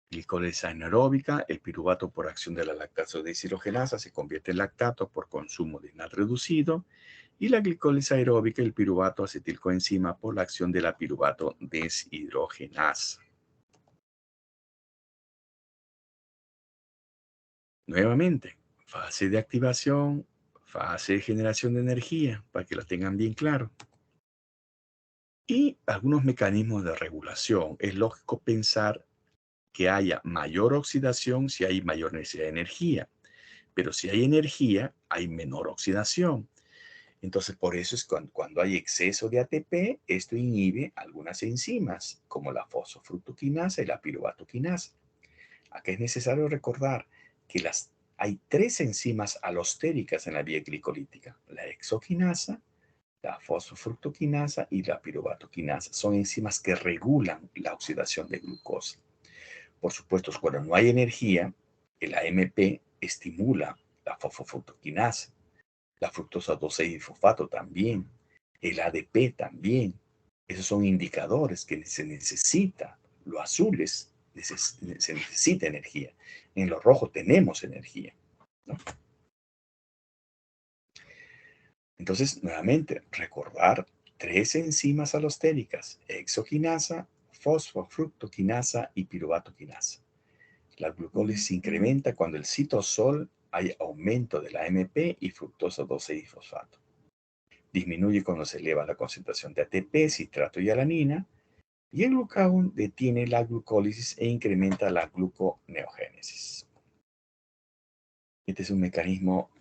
Glicólisis anaeróbica, el piruvato por acción de la lactato deshidrogenasa se convierte en lactato por consumo de NAT reducido. Y la glicólisis aeróbica, el piruvato acetilcoenzima por la acción de la piruvato deshidrogenasa. Nuevamente, fase de activación, fase de generación de energía, para que la tengan bien claro. Y algunos mecanismos de regulación. Es lógico pensar que haya mayor oxidación si hay mayor necesidad de energía. Pero si hay energía, hay menor oxidación. Entonces, por eso es cuando hay exceso de ATP, esto inhibe algunas enzimas, como la fosfofructoquinasa y la piruvato-quinasa. Acá es necesario recordar que hay tres enzimas alostéricas en la vía glicolítica: la exoquinasa, la fosfofructoquinasa y la piruvato-quinasa. Son enzimas que regulan la oxidación de glucosa. Por supuesto, cuando no hay energía, el AMP estimula la fosfofructoquinasa, la fructosa 2,6-fosfato también, el ADP también. Esos son indicadores que se necesita. Los azules se necesita energía. En los rojos tenemos energía, ¿no? Entonces, nuevamente, recordar tres enzimas alostéricas: exoquinasa, fosfofructoquinasa y piruvato-quinasa. La glucólisis se incrementa cuando el citosol hay aumento de la AMP y fructosa 2,6-fosfato. Disminuye cuando se eleva la concentración de ATP, citrato y alanina. Y el glucagón detiene la glucólisis e incrementa la gluconeogénesis. Este es un mecanismo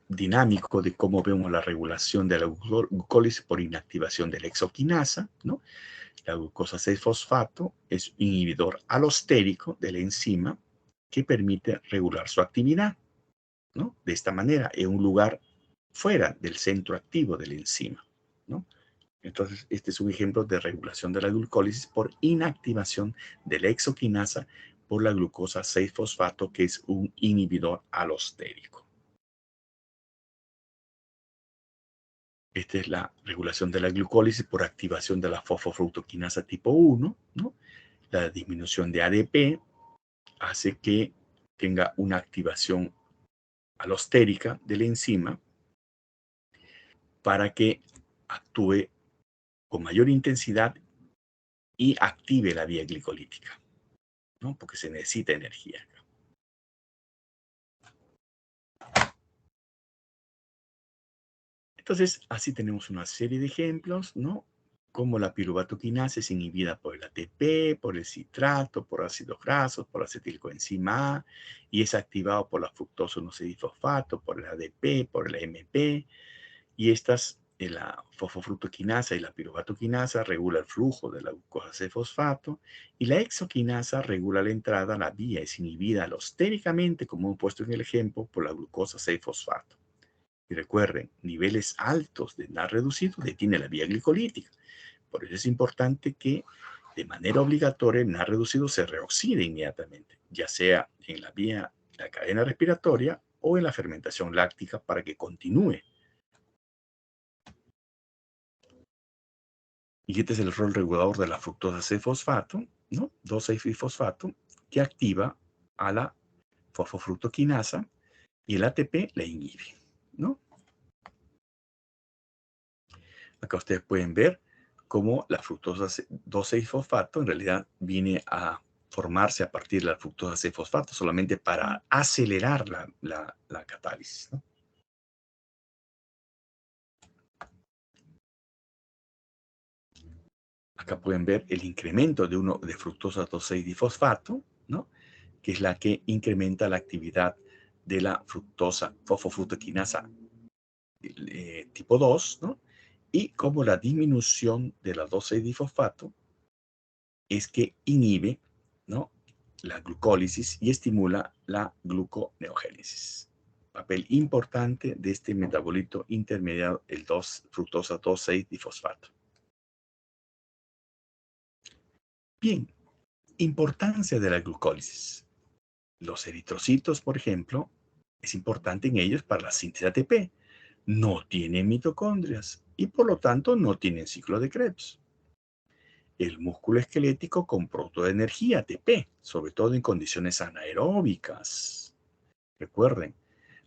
dinámico de cómo vemos la regulación de la glucólisis por inactivación de la exoquinasa, ¿no? La glucosa 6-fosfato es un inhibidor alostérico de la enzima que permite regular su actividad, ¿no? De esta manera, en un lugar fuera del centro activo de la enzima, ¿no? Entonces, este es un ejemplo de regulación de la glucólisis por inactivación de la exoquinasa por la glucosa 6-fosfato, que es un inhibidor alostérico. Esta es la regulación de la glucólisis por activación de la fosfofructoquinasa tipo 1, ¿no? La disminución de ADP hace que tenga una activación alostérica de la enzima para que actúe con mayor intensidad y active la vía glicolítica, ¿no? Porque se necesita energía. Entonces, así tenemos una serie de ejemplos, ¿no? Como la piruvato-quinasa es inhibida por el ATP, por el citrato, por ácidos grasos, por la acetilcoenzima A, y es activado por la fructosa 1,6-fosfato, por el ADP, por el AMP, y estas, la fosfofructoquinasa y la piruvato-quinasa, regula el flujo de la glucosa 6-fosfato, y la exoquinasa regula la entrada a la vía, es inhibida alostéricamente, como hemos puesto en el ejemplo, por la glucosa 6-fosfato. Y recuerden, niveles altos de NAD reducido detiene la vía glicolítica. Por eso es importante que de manera obligatoria el NAD reducido se reoxide inmediatamente, ya sea en la cadena respiratoria o en la fermentación láctica, para que continúe. Y este es el rol regulador de la fructosa 6-fosfato, ¿no? 2,6-fosfato, que activa a la fosfofructoquinasa y el ATP la inhibe, ¿no? Acá ustedes pueden ver cómo la fructosa 2,6-fosfato en realidad viene a formarse a partir de la fructosa 6-fosfato solamente para acelerar la catálisis, ¿no? Acá pueden ver el incremento de fructosa 2,6-difosfato, ¿no? Que es la que incrementa la actividad de la fructosa fosfofructoquinasa tipo 2, ¿no? Y como la disminución de la 2,6-difosfato es que inhibe, ¿no?, la glucólisis y estimula la gluconeogénesis. Papel importante de este metabolito intermediario, el fructosa 2,6-difosfato. Bien, importancia de la glucólisis. Los eritrocitos, por ejemplo, es importante en ellos para la síntesis de ATP. No tienen mitocondrias y por lo tanto no tienen ciclo de Krebs. El músculo esquelético con producto de energía, ATP, sobre todo en condiciones anaeróbicas. Recuerden,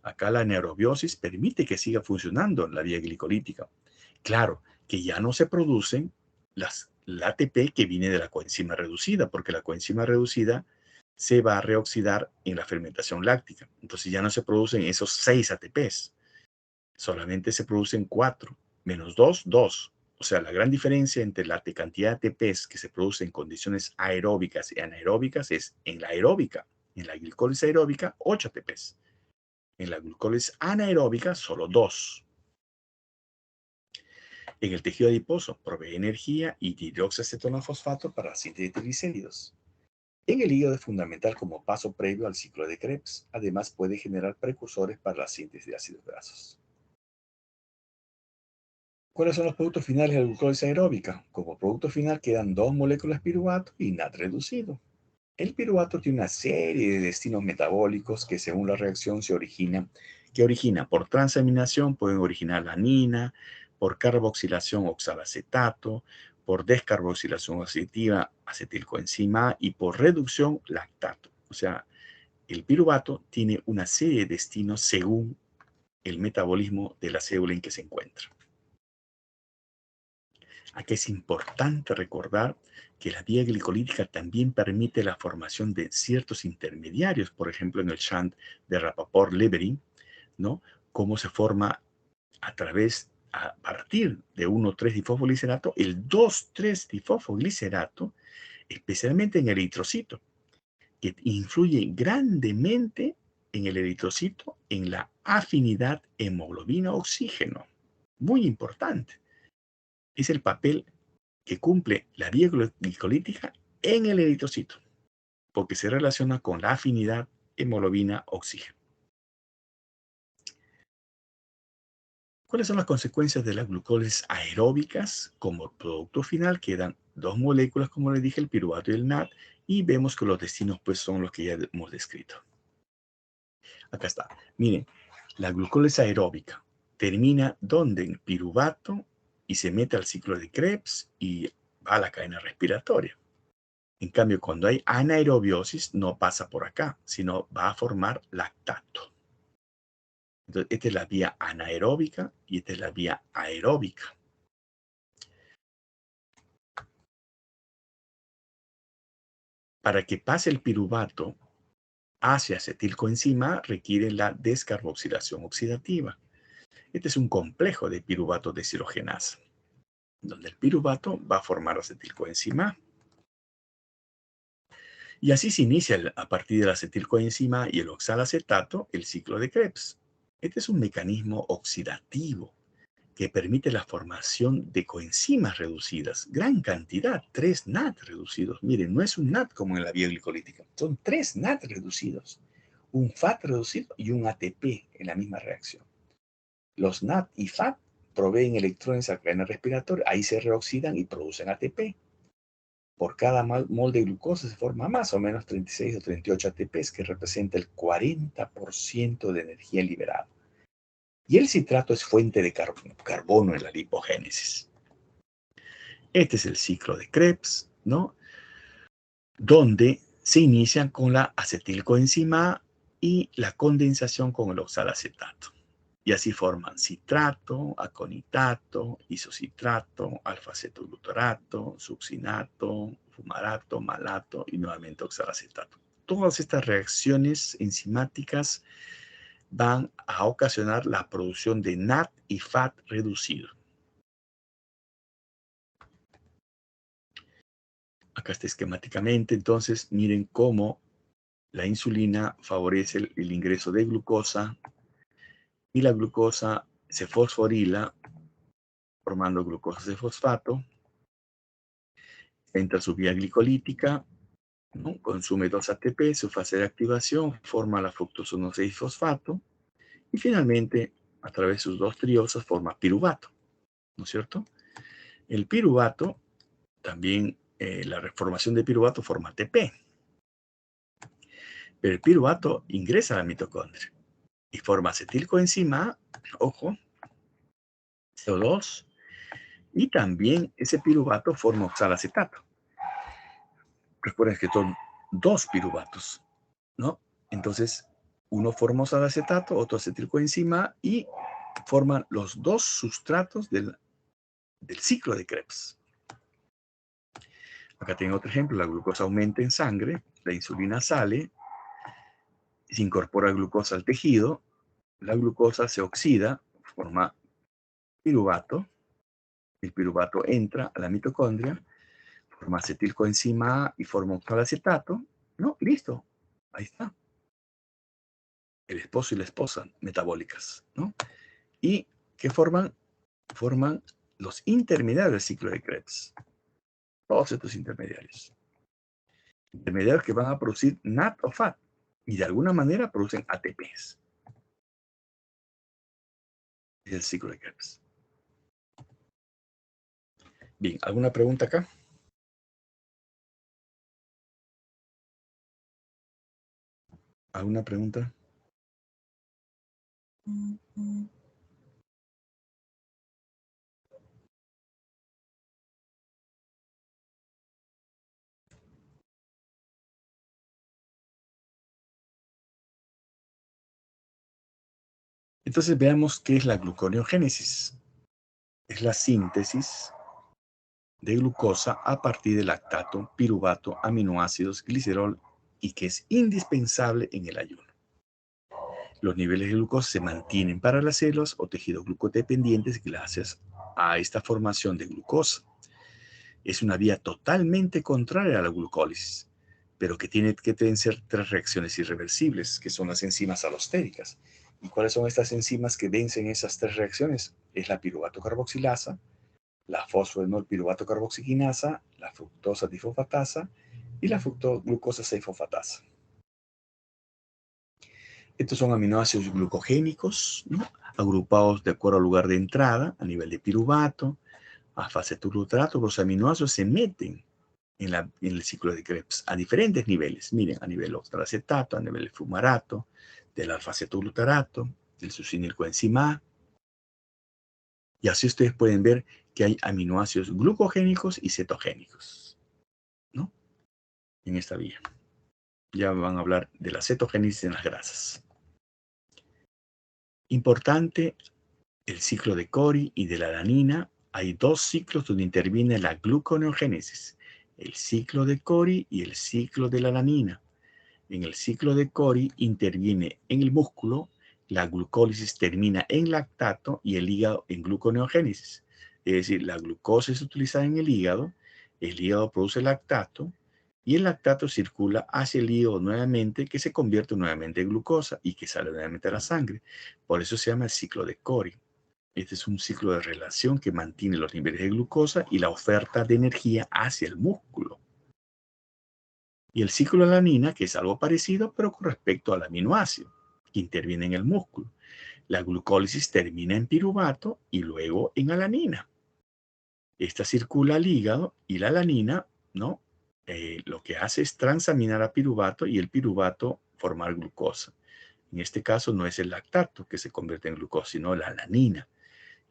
acá la anaerobiosis permite que siga funcionando la vía glicolítica. Claro que ya no se producen la ATP que viene de la coenzima reducida, porque la coenzima reducida se va a reoxidar en la fermentación láctica. Entonces ya no se producen esos 6 ATPs. Solamente se producen 4. Menos 2, 2. O sea, la gran diferencia entre la cantidad de ATPs que se produce en condiciones aeróbicas y anaeróbicas es en la aeróbica. En la glicólisis aeróbica, 8 ATPs. En la glucólisis anaeróbica, solo 2. En el tejido adiposo, provee energía y dihidroxiacetona-fosfato para la síntesis de triglicéridos. En el hígado es fundamental como paso previo al ciclo de Krebs. Además, puede generar precursores para la síntesis de ácidos grasos. ¿Cuáles son los productos finales de la glucólisis aeróbica? Como producto final quedan 2 moléculas de piruvato y NAD reducido. El piruvato tiene una serie de destinos metabólicos que según la reacción que origina por transaminación, pueden originar lanina, por carboxilación oxalacetato, por descarboxilación oxidativa acetilcoenzima A y por reducción lactato. O sea, el piruvato tiene una serie de destinos según el metabolismo de la célula en que se encuentra. Aquí es importante recordar que la vía glicolítica también permite la formación de ciertos intermediarios, por ejemplo, en el shunt de Rapoport-Levering, ¿no? Cómo se forma a partir de 1,3-difosfoglicerato, el 2,3-difosfoglicerato, especialmente en el eritrocito, que influye grandemente en el eritrocito en la afinidad hemoglobina-oxígeno. Muy importante. Es el papel que cumple la vía glicolítica en el eritrocito, porque se relaciona con la afinidad hemoglobina-oxígeno. ¿Cuáles son las consecuencias de las glucólisis aeróbicas? Como producto final quedan 2 moléculas, como les dije, el piruvato y el NAD, y vemos que los destinos pues son los que ya hemos descrito. Acá está. Miren, la glucólisis aeróbica termina donde en piruvato y se mete al ciclo de Krebs y va a la cadena respiratoria. En cambio, cuando hay anaerobiosis, no pasa por acá, sino va a formar lactato. Entonces, esta es la vía anaeróbica y esta es la vía aeróbica. Para que pase el piruvato hacia acetilcoenzima, requiere la descarboxilación oxidativa. Este es un complejo de piruvato deshidrogenasa, donde el piruvato va a formar acetilcoenzima. Y así se inicia a partir del acetilcoenzima y el oxalacetato el ciclo de Krebs. Este es un mecanismo oxidativo que permite la formación de coenzimas reducidas. Gran cantidad, 3 NAD reducidos. Miren, no es un NAD como en la vía glicolítica, son 3 NAD reducidos. Un FAT reducido y un ATP en la misma reacción. Los NAD y FAT proveen electrones a la cadena respiratoria, ahí se reoxidan y producen ATP. Por cada mol de glucosa se forma más o menos 36 o 38 ATPs, que representa el 40% de energía liberada. Y el citrato es fuente de carbono en la lipogénesis. Este es el ciclo de Krebs, ¿no? Donde se inician con la acetilcoenzima A y la condensación con el oxalacetato. Y así forman citrato, aconitato, isocitrato, alfa-acetoglutarato, succinato, fumarato, malato y nuevamente oxalacetato. Todas estas reacciones enzimáticas van a ocasionar la producción de NAD y FAT reducido. Acá está esquemáticamente, entonces miren cómo la insulina favorece el ingreso de glucosa y la glucosa se fosforila formando glucosa de fosfato, entra a su vía glicolítica, ¿no? Consume 2 ATP, su fase de activación forma la fructosa 6-fosfato y finalmente a través de sus 2 triosas forma piruvato, ¿no es cierto? El piruvato también, la reformación de piruvato forma ATP, pero el piruvato ingresa a la mitocondria y forma acetilcoenzima, ojo, CO2, y también ese piruvato forma oxalacetato. Recuerden que son 2 piruvatos, ¿no? Entonces, uno forma oxalacetato, otro acetilcoenzima y forman los 2 sustratos del ciclo de Krebs. Acá tengo otro ejemplo, la glucosa aumenta en sangre, la insulina sale, se incorpora glucosa al tejido, la glucosa se oxida, forma piruvato, El piruvato entra a la mitocondria, forma acetilcoenzima A y forma oxaloacetato, ¿no? Listo, ahí está. El esposo y la esposa metabólicas, ¿no? ¿Y qué forman? Forman los intermediarios del ciclo de Krebs. Todos estos intermediarios. Intermediarios que van a producir NAT o FAT y de alguna manera producen ATPs. Es el ciclo de Krebs. Bien, ¿alguna pregunta acá? ¿Alguna pregunta? Entonces veamos qué es la gluconeogénesis. Es la síntesis de glucosa a partir de lactato, piruvato, aminoácidos, glicerol y que es indispensable en el ayuno. Los niveles de glucosa se mantienen para las células o tejidos glucodependientes gracias a esta formación de glucosa. Es una vía totalmente contraria a la glucólisis, pero que tiene que vencer tres reacciones irreversibles, que son las enzimas alostéricas. ¿Y cuáles son estas enzimas que vencen esas tres reacciones? Es la piruvato carboxilasa, la fosfenolpiruvato carboxiquinasa, la fructosa difosfatasa y la fructoglucosa 6-fosfatasa. Estos son aminoácidos glucogénicos, ¿no? Agrupados de acuerdo al lugar de entrada, a nivel de piruvato, a fase-glutarato. Los aminoácidos se meten en el ciclo de Krebs a diferentes niveles. Miren, a nivel oxalacetato, a nivel fumarato, del alfa-acetoglutarato, del succinilcoenzima A. Y así ustedes pueden ver que hay aminoácidos glucogénicos y cetogénicos, ¿no? En esta vía. Ya van a hablar de la cetogénesis en las grasas. Importante, el ciclo de Cori y de la alanina. Hay dos ciclos donde interviene la gluconeogénesis. El ciclo de Cori y el ciclo de la alanina. En el ciclo de Cori interviene en el músculo, la glucólisis termina en lactato y el hígado en gluconeogénesis. Es decir, la glucosa es utilizada en el hígado produce lactato y el lactato circula hacia el hígado nuevamente, que se convierte nuevamente en glucosa y que sale nuevamente a la sangre. Por eso se llama el ciclo de Cori. Este es un ciclo de relación que mantiene los niveles de glucosa y la oferta de energía hacia el músculo. Y el ciclo de alanina, que es algo parecido, pero con respecto al aminoácido, que interviene en el músculo. La glucólisis termina en piruvato y luego en alanina. Esta circula al hígado y la alanina, ¿no? Lo que hace es transaminar a piruvato y el piruvato formar glucosa. En este caso no es el lactato que se convierte en glucosa, sino la alanina.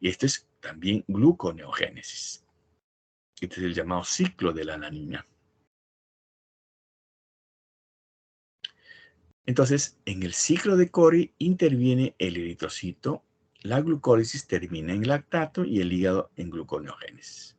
Y esto es también gluconeogénesis. Este es el llamado ciclo de la alanina. Entonces, en el ciclo de Cori interviene el eritrocito, la glucólisis termina en lactato y el hígado en gluconeogénesis.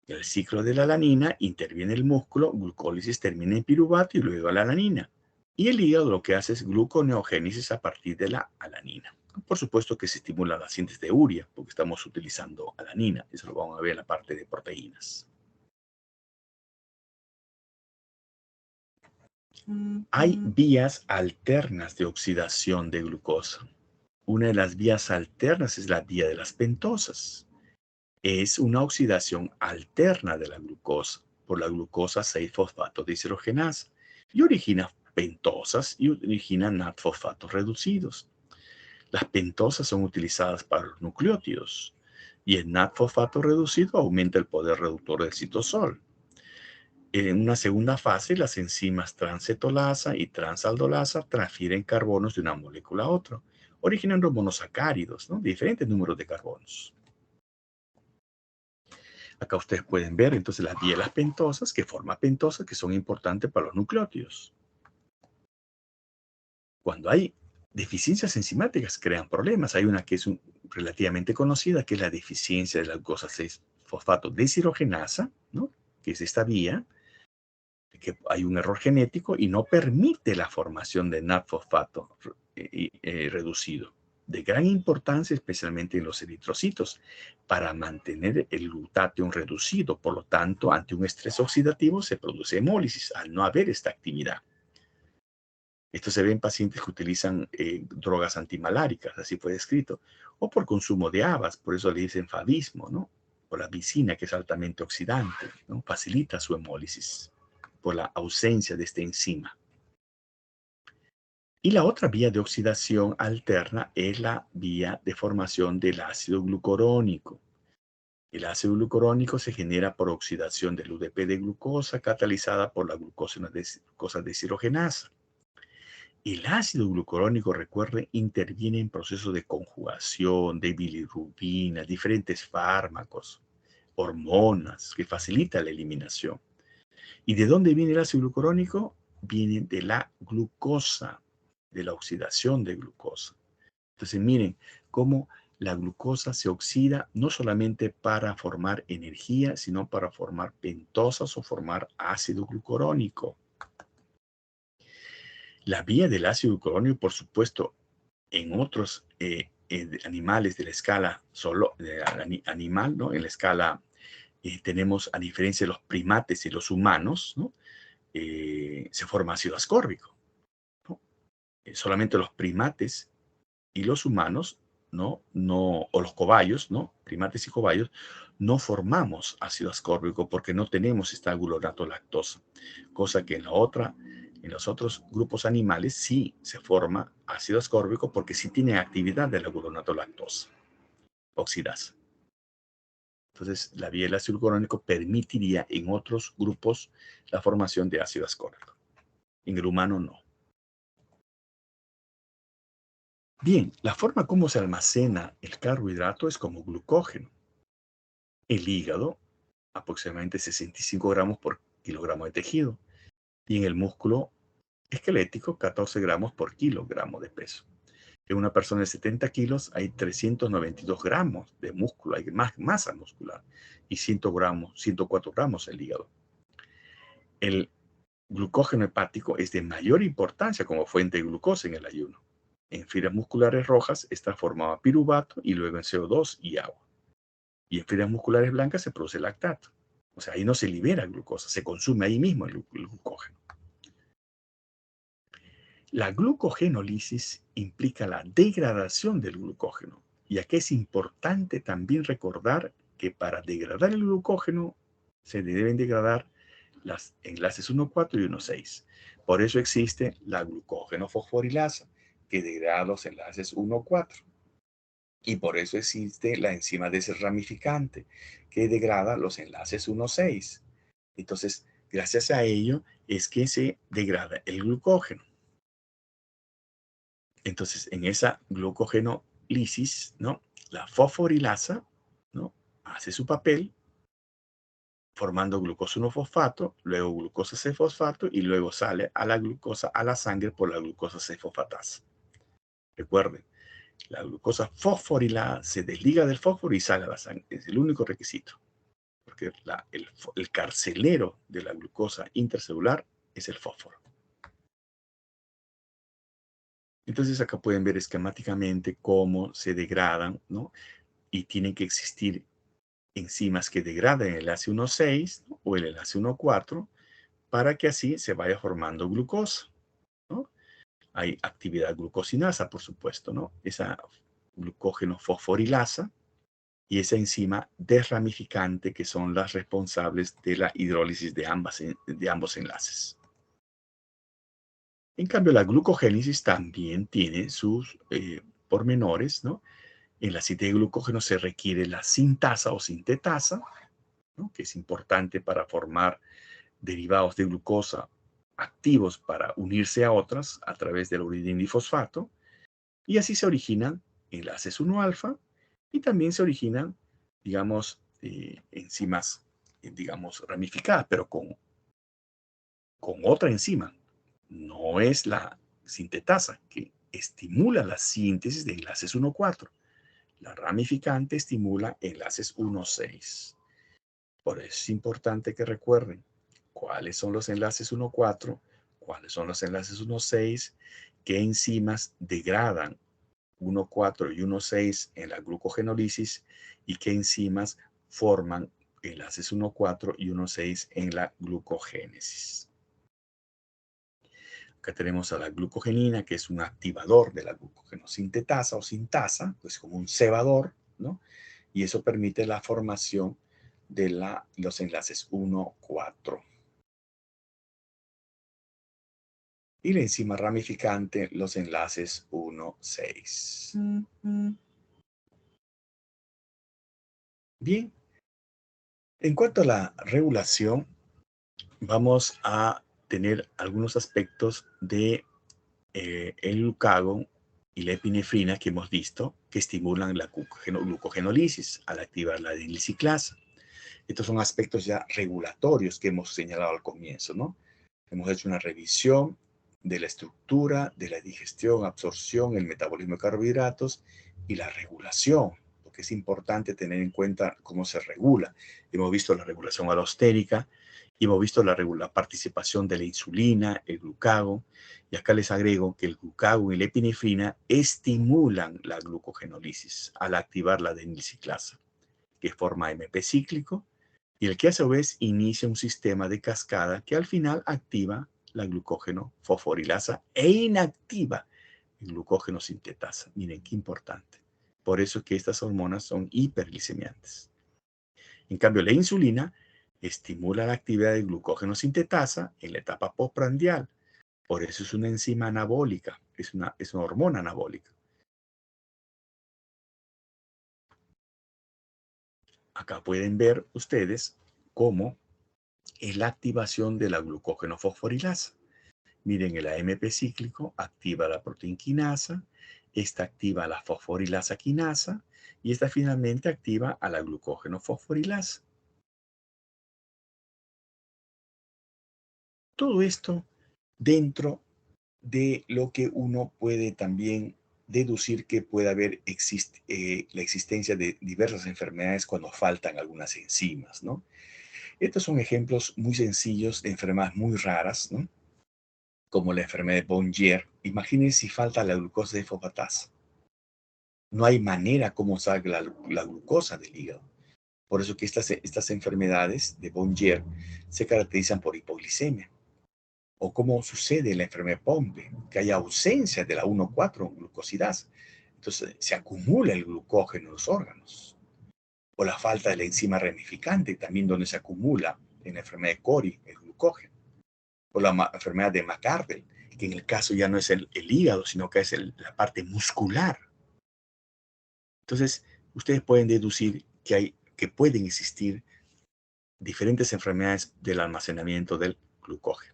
En el ciclo de la alanina interviene el músculo, glucólisis termina en piruvato y luego la alanina. Y el hígado lo que hace es gluconeogénesis a partir de la alanina. Por supuesto que se estimula la síntesis de urea, porque estamos utilizando alanina. Eso lo vamos a ver en la parte de proteínas. Hay vías alternas de oxidación de glucosa. Una de las vías alternas es la vía de las pentosas. Es una oxidación alterna de la glucosa por la glucosa 6-fosfato deshidrogenasa y origina pentosas y origina NAT-fosfatos reducidos. Las pentosas son utilizadas para los nucleótidos y el NAT-fosfato reducido aumenta el poder reductor del citosol. En una segunda fase, las enzimas transcetolasa y transaldolasa transfieren carbonos de una molécula a otra, originando monosacáridos, ¿no? De diferentes números de carbonos. Acá ustedes pueden ver entonces las vías pentosas que forman pentosas que son importantes para los nucleótidos. Cuando hay deficiencias enzimáticas crean problemas. Hay una que es relativamente conocida, que es la deficiencia de la glucosa 6-fosfato deshidrogenasa, ¿no? Que es esta vía, que hay un error genético y no permite la formación de NAT-fosfato reducido. de gran importancia, especialmente en los eritrocitos, para mantener el glutatión reducido. Por lo tanto, ante un estrés oxidativo se produce hemólisis al no haber esta actividad. Esto se ve en pacientes que utilizan drogas antimaláricas, así fue descrito, o por consumo de habas, por eso le dicen fabismo, ¿no? Por la vicina, que es altamente oxidante, ¿no? Facilita su hemólisis por la ausencia de esta enzima. Y la otra vía de oxidación alterna es la vía de formación del ácido glucurónico. El ácido glucurónico se genera por oxidación del UDP de glucosa catalizada por la glucosa deshidrogenasa. El ácido glucurónico, recuerde, interviene en procesos de conjugación, de bilirrubina, diferentes fármacos, hormonas que facilitan la eliminación. ¿Y de dónde viene el ácido glucurónico? Viene de la glucosa, de la oxidación de glucosa. Entonces, miren cómo la glucosa se oxida no solamente para formar energía, sino para formar pentosas o formar ácido glucurónico. La vía del ácido glucurónico, por supuesto, en otros animales de la escala animal, ¿no? En la escala tenemos, a diferencia de los primates y los humanos, ¿no? Se forma ácido ascórbico, ¿no? Solamente los primates y los humanos, o los cobayos, ¿no? Primates y cobayos, no formamos ácido ascórbico porque no tenemos esta glutamato lactosa, cosa que en los otros grupos animales sí se forma ácido ascórbico porque sí tiene actividad de la glutamato lactosa, oxidasa. Entonces, la vía del ácido glucurónico permitiría en otros grupos la formación de ácido ascórbico. En el humano no. Bien, la forma como se almacena el carbohidrato es como glucógeno. El hígado, aproximadamente 65 gramos por kilogramo de tejido. Y en el músculo esquelético, 14 gramos por kilogramo de peso. En una persona de 70 kilos hay 392 gramos de músculo, hay más masa muscular. Y 104 gramos el hígado. El glucógeno hepático es de mayor importancia como fuente de glucosa en el ayuno. En fibras musculares rojas está formado piruvato y luego en CO2 y agua. Y en fibras musculares blancas se produce lactato. O sea, ahí no se libera glucosa, se consume ahí mismo el glucógeno. La glucogenólisis implica la degradación del glucógeno. Y aquí es importante también recordar que para degradar el glucógeno se deben degradar las enlaces 1,4 y 1,6. Por eso existe la glucógeno fosforilasa, que degrada los enlaces 1,4. Y por eso existe la enzima desramificante, que degrada los enlaces 1,6. Entonces, gracias a ello es que se degrada el glucógeno. Entonces, en esa glucogenólisis, ¿no? La fosforilasa, ¿no? Hace su papel formando glucosa 1-fosfato, luego glucosa 6-fosfato y luego sale a la glucosa a la sangre por la glucosa 6-fosfatasa. Recuerden, la glucosa fosforilada se desliga del fósforo y sale a la sangre. Es el único requisito. Porque el carcelero de la glucosa intracelular es el fósforo. Entonces acá pueden ver esquemáticamente cómo se degradan, ¿no? Y tienen que existir enzimas que degraden el enlace 1,6, ¿no? O el enlace 1,4 para que así se vaya formando glucosa, ¿no? Hay actividad glucosinasa, por supuesto, ¿no? Esa glucógeno fosforilasa y esa enzima desramificante que son las responsables de la hidrólisis de ambos enlaces. En cambio, la glucogénesis también tiene sus pormenores, ¿no? En la síntesis de glucógeno se requiere la sintasa o sintetasa, ¿no? Que es importante para formar derivados de glucosa activos para unirse a otras a través del uridinidifosfato, y así se originan enlaces 1-alfa y también se originan, digamos, enzimas, digamos, ramificadas, pero con otra enzima. No es la sintetasa, que estimula la síntesis de enlaces 1,4. La ramificante estimula enlaces 1,6. Por eso es importante que recuerden cuáles son los enlaces 1,4, cuáles son los enlaces 1,6, qué enzimas degradan 1,4 y 1,6 en la glucogenólisis y qué enzimas forman enlaces 1,4 y 1,6 en la glucogénesis. Acá tenemos a la glucogenina, que es un activador de la glucogenosintetasa o sintasa, pues como un cebador, ¿no? Y eso permite la formación de los enlaces 1,4. Y la enzima ramificante, los enlaces 1,6. Bien, en cuanto a la regulación, vamos a tener algunos aspectos de el glucagón y la epinefrina que hemos visto que estimulan la glucogenólisis al activar la diliciclasa. Estos son aspectos ya regulatorios que hemos señalado al comienzo, ¿no? Hemos hecho una revisión de la estructura, de la digestión, absorción, el metabolismo de carbohidratos y la regulación, porque es importante tener en cuenta cómo se regula. Hemos visto la regulación alostérica, y hemos visto la participación de la insulina, el glucagón, y acá les agrego que el glucagón y la epinefrina estimulan la glucogenólisis al activar la adenilciclasa, que forma AMP cíclico, y el que a su vez inicia un sistema de cascada que al final activa la glucógeno fosforilasa e inactiva el glucógeno sintetasa. Miren qué importante. Por eso es que estas hormonas son hiperglicemiantes. En cambio, la insulina estimula la actividad de glucógeno sintetasa en la etapa postprandial. Por eso es una enzima anabólica, es una hormona anabólica. Acá pueden ver ustedes cómo es la activación de la glucógeno fosforilasa. Miren, el AMP cíclico activa la proteína quinasa, esta activa la fosforilasa quinasa y esta finalmente activa a la glucógeno fosforilasa. Todo esto dentro de lo que uno puede también deducir que puede haber la existencia de diversas enfermedades cuando faltan algunas enzimas, ¿no? Estos son ejemplos muy sencillos de enfermedades muy raras, ¿no? Como la enfermedad de Bonnier. Imagínense si falta la glucosa de fosfatasa. No hay manera como salga la glucosa del hígado. Por eso que estas enfermedades de Bonnier se caracterizan por hipoglicemia. O como sucede en la enfermedad de Pompe, que hay ausencia de la 1,4 glucosidasa. Entonces se acumula el glucógeno en los órganos. O la falta de la enzima ramificante, también donde se acumula en la enfermedad de Cori el glucógeno. O la enfermedad de McArdle, que en el caso ya no es el hígado, sino que es la parte muscular. Entonces, ustedes pueden deducir que pueden existir diferentes enfermedades del almacenamiento del glucógeno.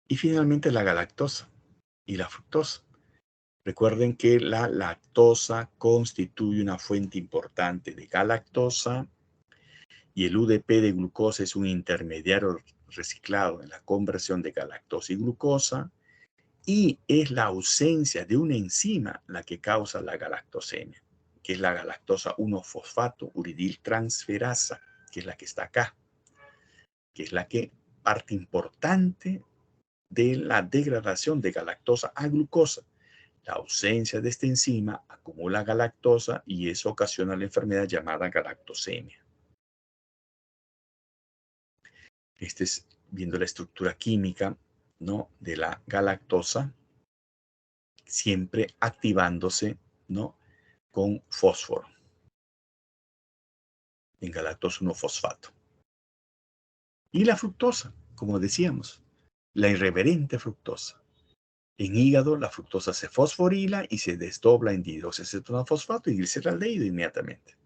Y finalmente la galactosa y la fructosa. Recuerden que la lactosa constituye una fuente importante de galactosa y el UDP de glucosa es un intermediario reciclado en la conversión de galactosa y glucosa, y es la ausencia de una enzima la que causa la galactosemia, que es la galactosa 1-fosfato uridiltransferasa, que es la que está acá, que es la que parte importante de la degradación de galactosa a glucosa. La ausencia de esta enzima acumula galactosa y eso ocasiona la enfermedad llamada galactosemia. Este es viendo la estructura química, ¿no?, de la galactosa, siempre activándose, ¿no?, con fósforo, en galactosa 1-fosfato. Y la fructosa, como decíamos, la irreverente fructosa. En hígado, la fructosa se fosforila y se desdobla en dihidroxiacetona-fosfato y gliceraldehído inmediatamente.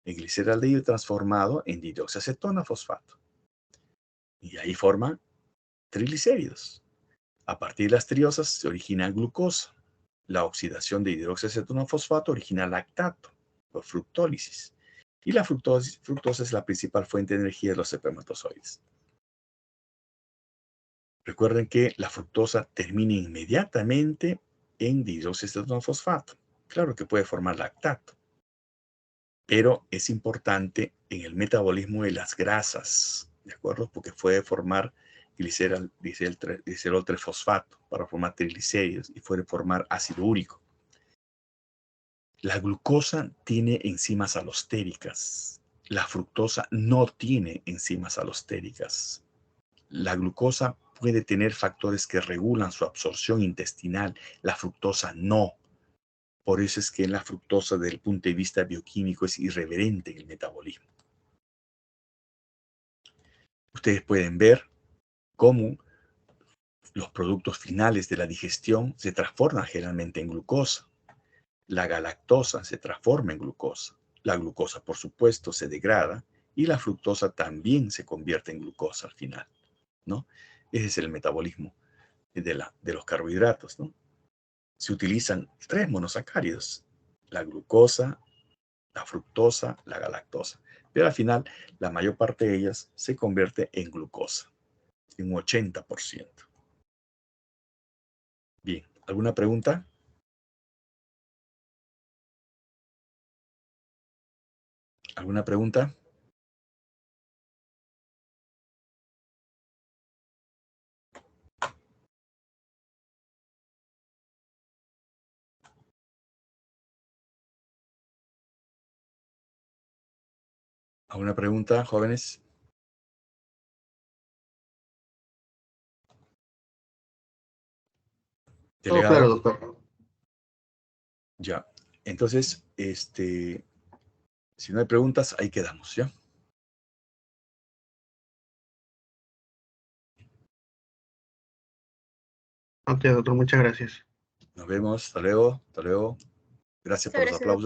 El gliceraldehído transformado en dihidroxiacetona-fosfato. Y ahí forman triglicéridos. A partir de las triosas se origina glucosa. La oxidación de hidroxiacetona-fosfato origina lactato por fructólisis. Y la fructosa es la principal fuente de energía de los espermatozoides. Recuerden que la fructosa termina inmediatamente en dihidroxiacetona-fosfato. Claro que puede formar lactato, pero es importante en el metabolismo de las grasas, ¿de acuerdo? Porque puede formar glicerol 3-fosfato para formar triglicéridos y puede formar ácido úrico. La glucosa tiene enzimas alostéricas. La fructosa no tiene enzimas alostéricas. La glucosa puede tener factores que regulan su absorción intestinal. La fructosa no. Por eso es que la fructosa, desde el punto de vista bioquímico, es irreverente en el metabolismo. Ustedes pueden ver cómo los productos finales de la digestión se transforman generalmente en glucosa. La galactosa se transforma en glucosa. La glucosa, por supuesto, se degrada y la fructosa también se convierte en glucosa al final, ¿no? Ese es el metabolismo de los carbohidratos, ¿no? Se utilizan 3 monosacáridos: la glucosa, la fructosa, la galactosa. Pero al final, la mayor parte de ellas se convierte en glucosa, en un 80%. Bien, ¿alguna pregunta? ¿Alguna pregunta? ¿Alguna pregunta, jóvenes? Todo Delegado. claro, doctor. Ya. Entonces, si no hay preguntas, ahí quedamos, ¿ya? Ok, doctor, muchas gracias. Nos vemos. Hasta luego. Hasta luego. Gracias por los aplausos.